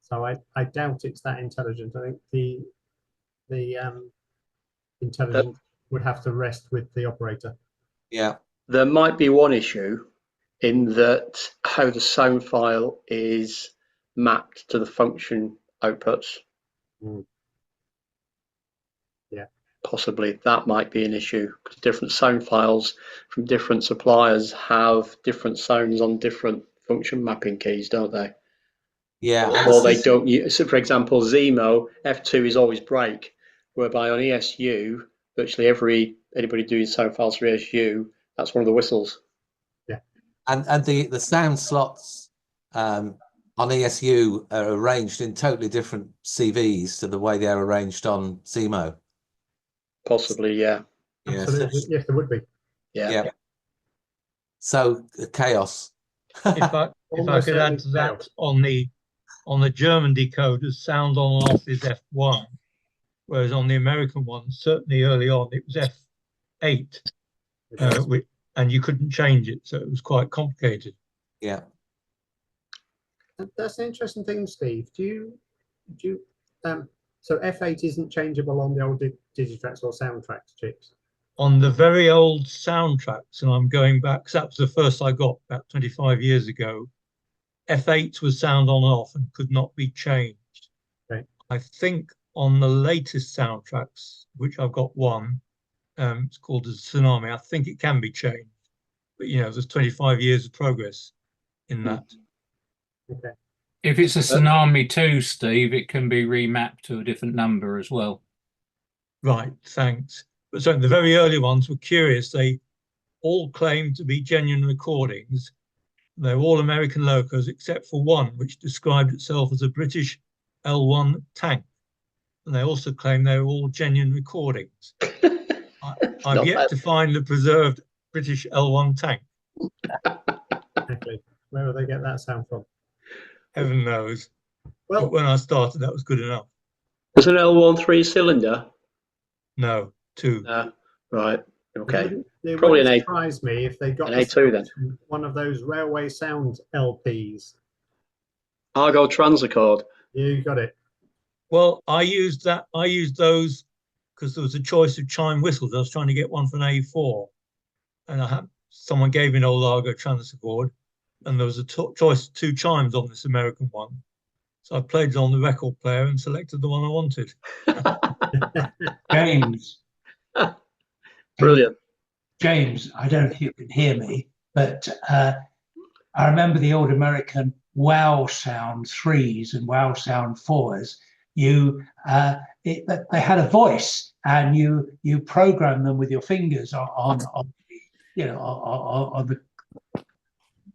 So I doubt it's that intelligent. I think the intelligence would have to rest with the operator. Yeah. There might be one issue in that how the sound file is mapped to the function outputs. Yeah. Possibly that might be an issue, because different sound files from different suppliers have different sounds on different function mapping keys, don't they? Yeah. Or they don't use, so for example, Zemo, F2 is always break, whereby on ESU, virtually anybody doing sound files for ESU, that's one of the whistles. Yeah. And the sound slots on ESU are arranged in totally different CVs to the way they're arranged on Zemo. Possibly, yeah. Absolutely. Yes, there would be. Yeah. So chaos. If I could add to that, on the German decoders, sound on and off is F1, whereas on the American ones, certainly early on, it was F8, and you couldn't change it, so it was quite complicated. Yeah. That's an interesting thing, Steve. Do you so F8 isn't changeable on the old Digitrax or Soundtrax chips? On the very old soundtracks, and I'm going back, because that was the first I got about 25 years ago, F8 was sound on and off and could not be changed. Okay. I think on the latest soundtracks, which I've got one, it's called the Tsunami, I think it can be changed. But, there's 25 years of progress in that. Okay. If it's a Tsunami 2, Steve, it can be remapped to a different number as well. Right, thanks. But so the very early ones were curious. They all claimed to be genuine recordings. They were all American locos except for one, which described itself as a British L1 tank. And they also claimed they were all genuine recordings. I've yet to find the preserved British L1 tank. Exactly. Where will they get that sound from? Heaven knows. Well, but when I started, that was good enough. Was an L1 3-cylinder? No, 2. Right. Okay. It Probably wouldn't an surprise me if they got an A2 then. one of those railway sound LPs. Argo Transicord. You got it. Well, I used those because there was a choice of chime whistles. I was trying to get one for an A4, and someone gave me an old Argo Transicord, and there was a choice of 2 chimes on this American one. So I played it on the record player and selected the one I wanted. James. Brilliant. James, I don't know if you can hear me, but I remember the old American wow sound 3s and wow sound 4s. They had a voice, and you program them with your fingers on the.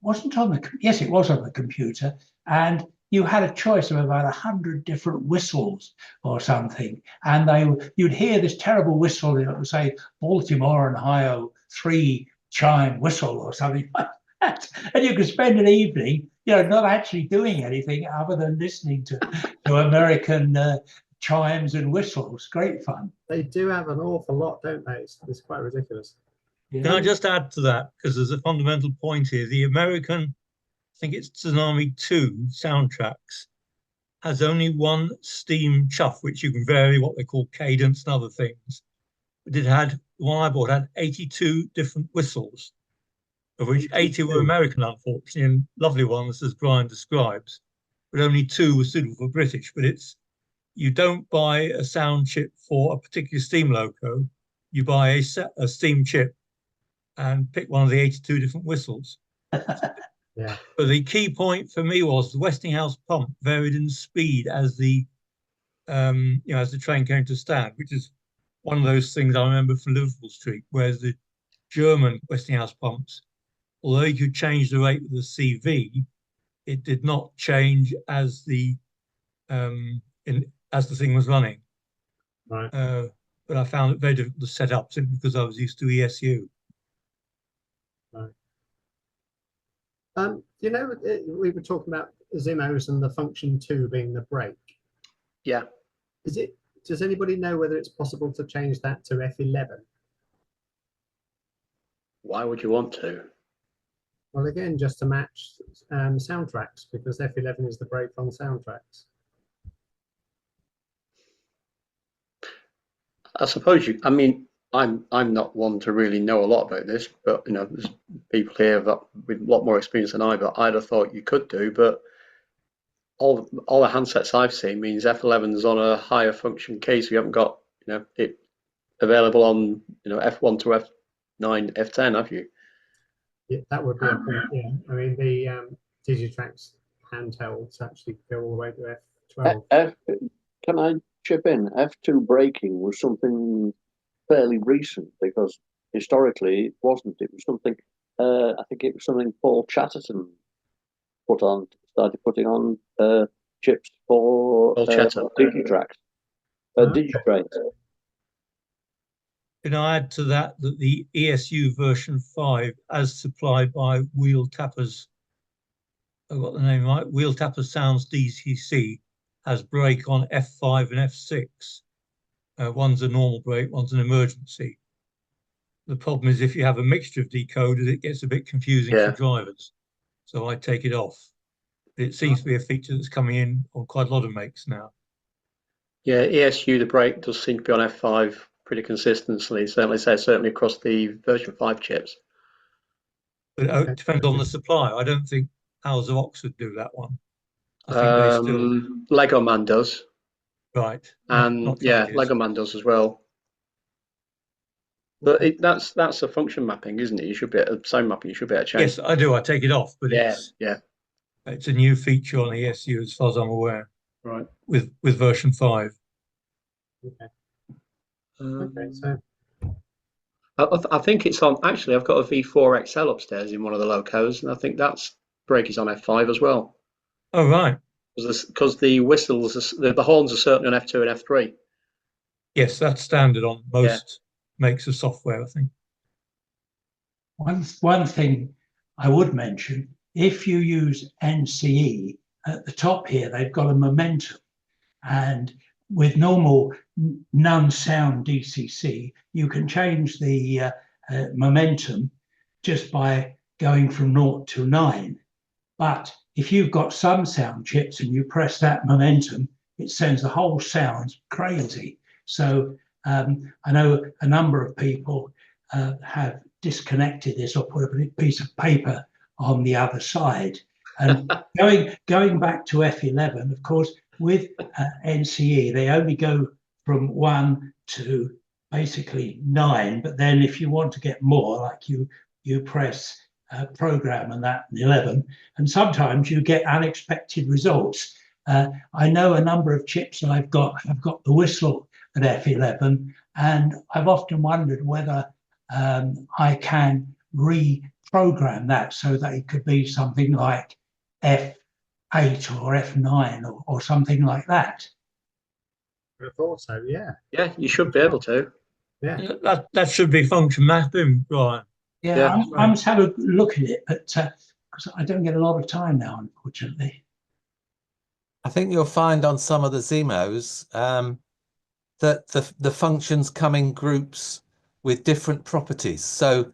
Wasn't on the, yes, it was on the computer, and you had a choice of about 100 different whistles or something, and you'd hear this terrible whistle, say Baltimore and Ohio 3 chime whistle or something like that, and you could spend an evening, not actually doing anything other than listening to American chimes and whistles. Great fun. They do have an awful lot, don't they? It's quite ridiculous. Can I just add to that, because there's a fundamental point here. The American, I think it's Tsunami 2 soundtracks, has only one steam chuff, which you can vary what they call cadence and other things. But the one I bought had 82 different whistles. of which 80 were American, unfortunately, and lovely ones, as Brian describes, but only 2 were suitable for British. But you don't buy a sound chip for a particular steam loco. You buy a steam chip and pick one of the 82 different whistles. Yeah. But the key point for me was the Westinghouse pump varied in speed as the as the train came to stand, which is one of those things I remember from Liverpool Street, whereas the German Westinghouse pumps, although you could change the rate with the CV, it did not change as the thing was running. Right. But I found it very difficult to set up simply because I was used to ESU. Right. You know, we were talking about Zimos and the function 2 being the brake. Yeah. Does anybody know whether it's possible to change that to F11? Why would you want to? Well, again, just to match soundtracks, because F11 is the brake on soundtracks. I suppose I mean, I'm not one to really know a lot about this, but you know, there's people here with a lot more experience than I. But I'd have thought you could do, but all the handsets I've seen means F11's on a higher function key, so you haven't got it available on F1 to F9, F10, have you? Yeah, that would be a point. Yeah, I mean the Digitrax handhelds actually go all the way to F12. Can I chip in? F2 braking was something fairly recent because historically it wasn't. It was something. I think it was something Paul Chatterton started putting on chips for Digitrax, Digitrains. Can I add to that the ESU version 5, as supplied by Wheel Tappers, I got the name right, Wheel Tapper Sounds DCC, has brake on F5 and F6. One's a normal brake, one's an emergency. The problem is if you have a mixture of decoders, it gets a bit confusing for drivers. So I take it off. But it seems to be a feature that's coming in on quite a lot of makes now. Yeah, ESU, the brake does seem to be on F5 pretty consistently, certainly across the version 5 chips. But it depends on the supplier. I don't think Howes of Oxford do that one. I think they still... Lego Man does. Right. And yeah, Lego Man does as well. But that's a function mapping, isn't it? You should be sound mapping. You should be able to change. Yes, I do. I take it off, but it's a new feature on ESU as far as I'm aware. Right. With version 5. Okay. So I think it's on. Actually, I've got a V4 XL upstairs in one of the locos, and I think that's brake is on F5 as well. Oh right. Because the whistles, the horns are certainly on F2 and F3. Yes, that's standard on most makes of software, I think. One thing I would mention, if you use NCE, at the top here, they've got a momentum. And with normal non-sound DCC, you can change the momentum just by going from 0 to 9. But if you've got some sound chips and you press that momentum, it sends the whole sound crazy. So I know a number of people have disconnected this or put a piece of paper on the other side. And going back to F11, of course, with NCE, they only go from 1 to basically 9. But then if you want to get more, like you press program and that 11, and sometimes you get unexpected results. I know a number of chips have got the whistle at F11, and I've often wondered whether I can reprogram that so that it could be something like F8 or F9 or something like that. I thought so, yeah. Yeah, you should be able to. Yeah. That should be function mapping, Brian. Yeah, I must have a look at it, but because I don't get a lot of time now, unfortunately. I think you'll find on some of the Zimos that the functions come in groups with different properties. So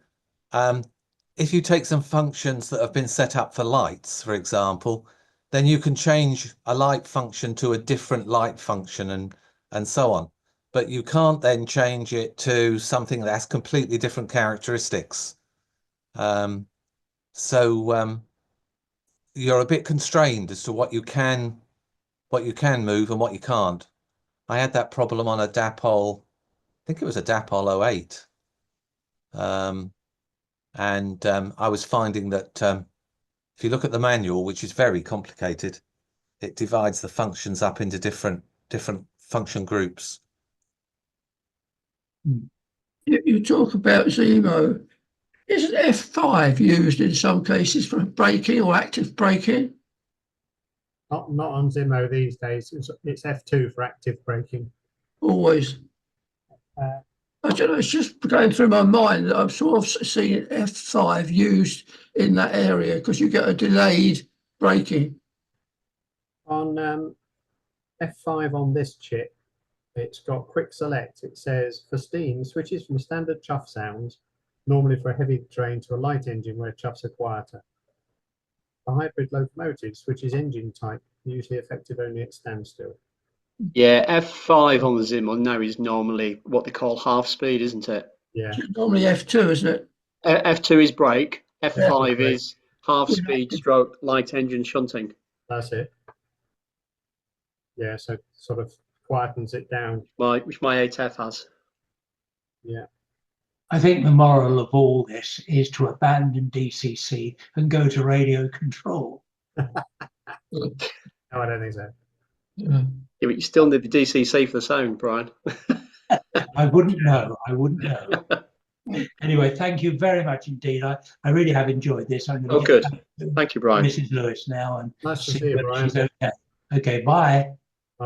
if you take some functions that have been set up for lights, for example, then you can change a light function to a different light function and so on. But you can't then change it to something that has completely different characteristics. So you're a bit constrained as to what you can move and what you can't. I had that problem on a Dapol, I think it was a Dapol 08. I was finding that if you look at the manual, which is very complicated, it divides the functions up into different function groups. You talk about Zemo. Isn't F5 used in some cases for braking or active braking? Not on Zimo these days. It's F2 for active braking. Always. I don't know, it's just going through my mind that I've sort of seen F5 used in that area because you get a delayed braking. On F5 on this chip, it's got quick select. It says for steam, switches from standard chuff sounds, normally for a heavy train, to a light engine where chuffs are quieter. For hybrid locomotives, switches engine type, usually effective only at standstill. Yeah, F5 on the Zimmer now is normally what they call half speed, isn't it? Yeah. It's normally F2, isn't it? F2 is brake, F5 Yeah. is half speed stroke light engine shunting. That's it. Yeah, so sort of quietens it down. Which my 8F has. Yeah. I think the moral of all this is to abandon DCC and go to radio control. No, I don't think so. Yeah, but you still need the DCC for the sound, Brian. I wouldn't know. I wouldn't know. Anyway, thank you very much indeed. I really have enjoyed this. I'm going to good. Back thank you, Brian. Mrs. Lewis now and nice to see you, Brian. She's okay. Okay, bye.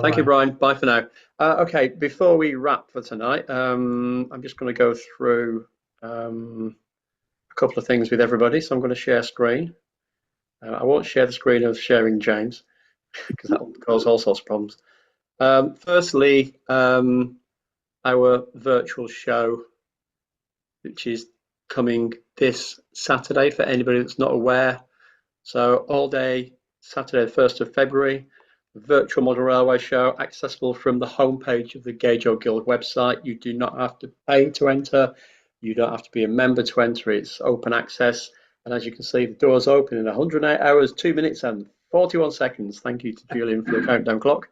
Thank you, Brian. Bye for now. Okay, before we wrap for tonight, I'm just going to go through a couple of things with everybody. So I'm going to share screen. I won't share the screen of sharing James because that will cause all sorts of problems. Firstly, our virtual show, which is coming this Saturday for anybody that's not aware. So all day Saturday, the 1st of February, the virtual model railway show, accessible from the homepage of the Gauge Guild website. You do not have to pay to enter. You don't have to be a member to enter. It's open access. And as you can see, the doors open in 108 hours, 2 minutes and 41 seconds. Thank you to Julian for the countdown clock.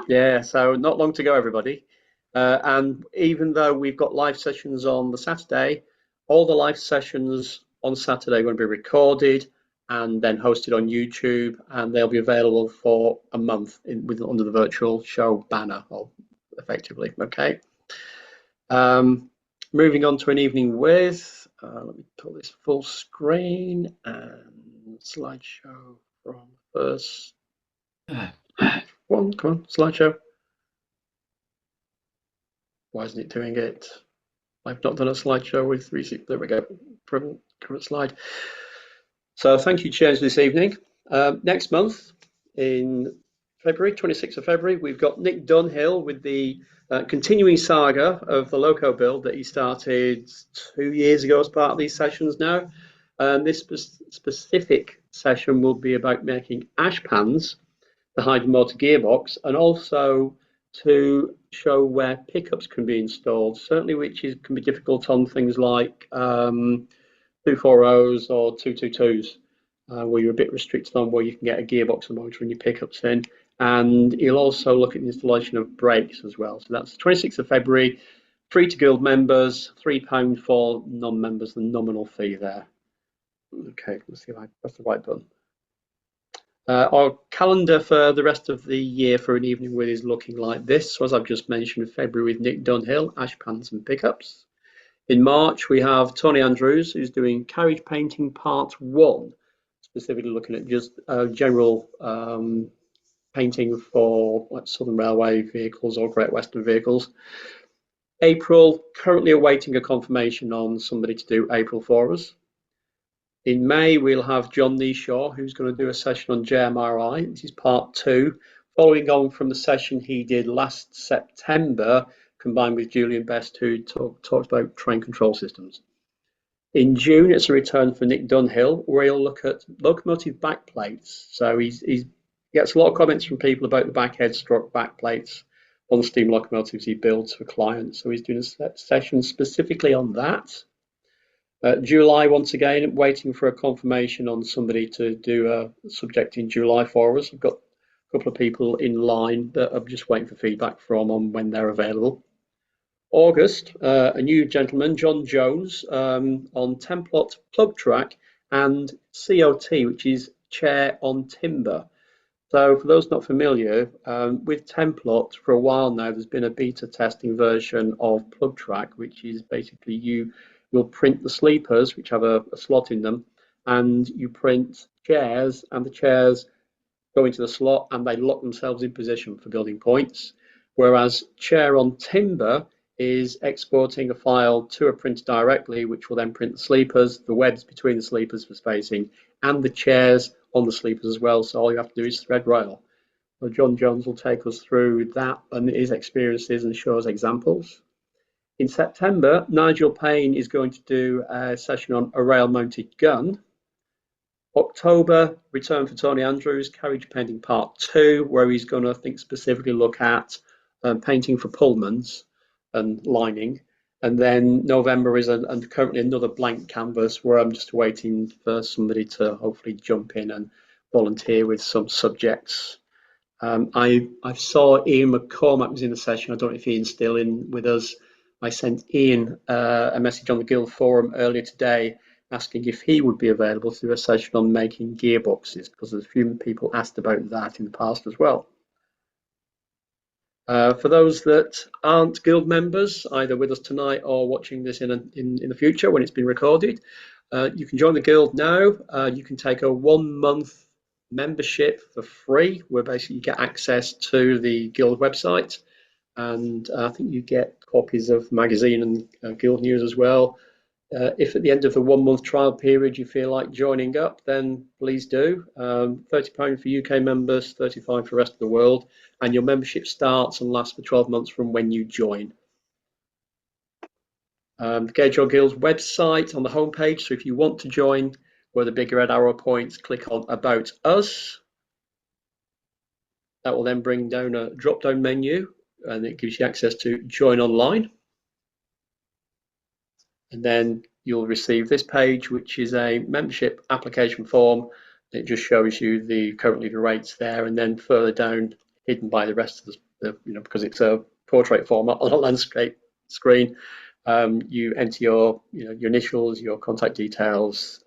Yeah, so not long to go, everybody. And even though we've got live sessions on the Saturday, all the live sessions on Saturday are going to be recorded and then hosted on YouTube, and they'll be available for a month under the virtual show banner, effectively. Okay. Moving on to an evening with, let me pull this full screen and slideshow from first one. Come on, slideshow. Why isn't it doing it? I've not done a slideshow with 360. There we go. Current slide. So thank you, James, this evening. Next month, in February, 26th of February, we've got Nick Dunhill with the continuing saga of the loco build that he started 2 years ago as part of these sessions now. This specific session will be about making ash pans, the hydrogen motor gearbox, and also to show where pickups can be installed, certainly which can be difficult on things like 240s or 222s, where you're a bit restricted on where you can get a gearbox and motor and your pickups in. And you'll also look at the installation of brakes as well. So that's the 26th of February, free to Guild members, £3 for non-members, the nominal fee there. Okay, let's see if I press the right button. Our calendar for the rest of the year for an evening with is looking like this. So as I've just mentioned, February with Nick Dunhill, ash pans and pickups. In March, we have Tony Andrews, who's doing carriage painting part 1, specifically looking at just general painting for like Southern Railway vehicles or Great Western vehicles. April, currently awaiting a confirmation on somebody to do April for us. In May, we'll have John Neeshaw, who's going to do a session on JMRI. This is part 2, following on from the session he did last September, combined with Julian Best, who talked about train control systems. In June, it's a return for Nick Dunhill, where he'll look at locomotive backplates. So he gets a lot of comments from people about the backhead stroke backplates on the steam locomotives he builds for clients. So he's doing a session specifically on that. July, once again, waiting for a confirmation on somebody to do a subject in July for us. I've got a couple of people in line that I'm just waiting for feedback from on when they're available. August, a new gentleman, John Jones, on Templot plug track and COT, which is chair on timber. So for those not familiar, with Templot, for a while now, there's been a beta testing version of PlugTrack, which is basically you'll print the sleepers, which have a slot in them, and you print chairs, and the chairs go into the slot and they lock themselves in position for building points. Whereas chair on timber is exporting a file to a printer directly, which will then print the sleepers, the webs between the sleepers for spacing, and the chairs on the sleepers as well. So all you have to do is thread rail. So John Jones will take us through that and his experiences and show us examples. In September, Nigel Payne is going to do a session on a rail-mounted gun. October, return for Tony Andrews, Carriage Painting Part 2, where he's going to, I think, specifically look at painting for Pullmans and lining. And then November is currently another blank canvas where I'm just waiting for somebody to hopefully jump in and volunteer with some subjects. I saw Ian McCormack was in the session. I don't know if Ian's still in with us. I sent Ian a message on the Guild forum earlier today asking if he would be available to do a session on making gearboxes, because there's a few people asked about that in the past as well. For those that aren't Guild members, either with us tonight or watching this in the future when it's been recorded, you can join the Guild now. You can take a 1 month membership for free, where basically you get access to the Guild website, and I think you get copies of magazine and Guild news as well. If at the end of the 1 month trial period you feel like joining up, then please do. £30 for UK members, £35 for the rest of the world, and your membership starts and lasts for 12 months from when you join. Gauge Your Guild's website on the homepage, so if you want to join, where the big red arrow points, click on About Us. That will then bring down a drop-down menu, and it gives you access to Join Online. And then you'll receive this page, which is a membership application form. It just shows you currently the rates there, and then further down, hidden by the rest of the because it's a portrait format on a landscape screen, you enter your initials, your contact details,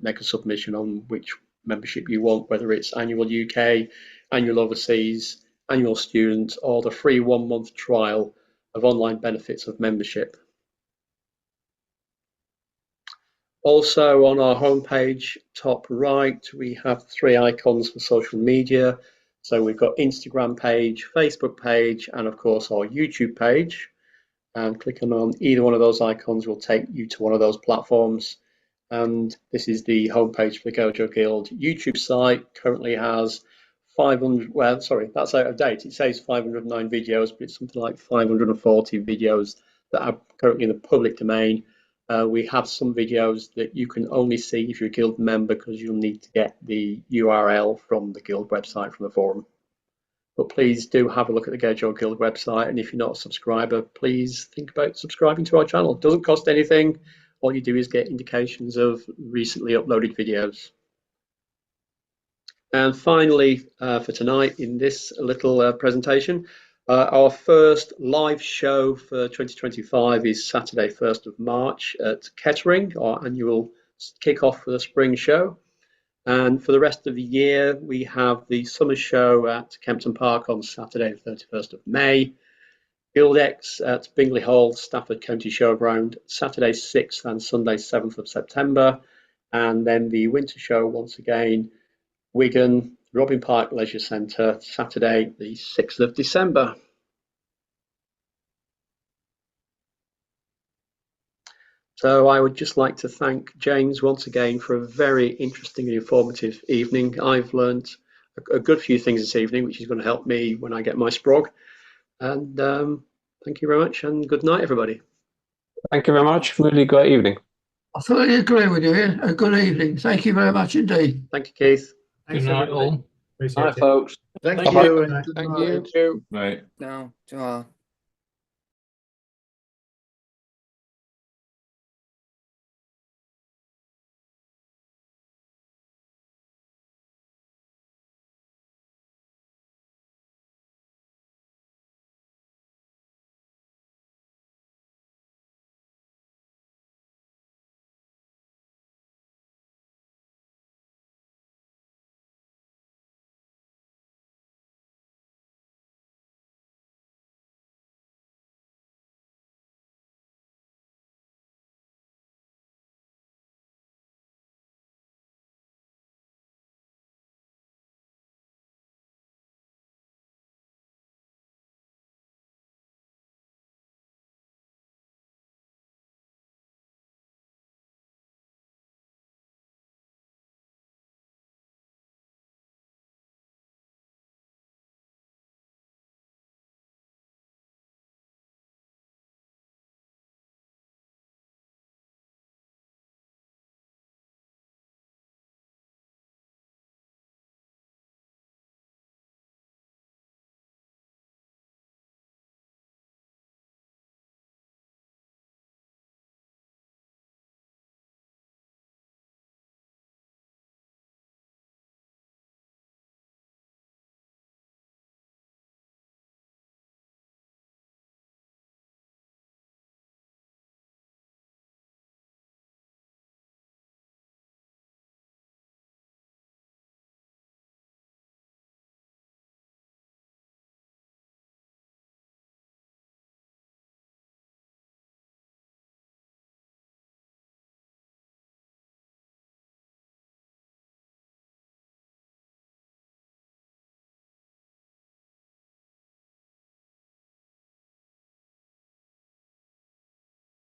make a submission on which membership you want, whether it's annual UK, annual overseas, annual student, or the free 1 month trial of online benefits of membership. Also on our homepage, top right, we have 3 icons for social media. So we've got Instagram page, Facebook page, and of course our YouTube page. And clicking on either one of those icons will take you to one of those platforms. And this is the homepage for the Gojo Guild YouTube site. Currently has 500, well, sorry, that's out of date. It says 509 videos, but it's something like 540 videos that are currently in the public domain. We have some videos that you can only see if you're a Guild member, because you'll need to get the URL from the Guild website, from the forum. But please do have a look at the Gojo Guild website, and if you're not a subscriber, please think about subscribing to our channel. It doesn't cost anything. All you do is get indications of recently uploaded videos. And finally, for tonight, in this little presentation, our first live show for 2025 is Saturday, 1st of March at Kettering, our annual kick-off for the spring show. And for the rest of the year, we have the summer show at Kempton Park on Saturday, 31st of May, Guildex at Bingley Hall, Stafford County Showground, Saturday 6th and Sunday 7th of September. And then the winter show, once again, Wigan, Robin Park Leisure Centre, Saturday the 6th of December. So I would just like to thank James once again for a very interesting and informative evening. I've learned a good few things this evening, which is going to help me when I get my sprog. And thank you very much, and good night, everybody. Thank you very much. Really great evening. I fully agree with you, Ian. A good evening. Thank you very much indeed. Thank you, Keith. Good night, all. Appreciate Hi, it. folks. Thank Bye-bye. you. Good night. Thank you. Right. No,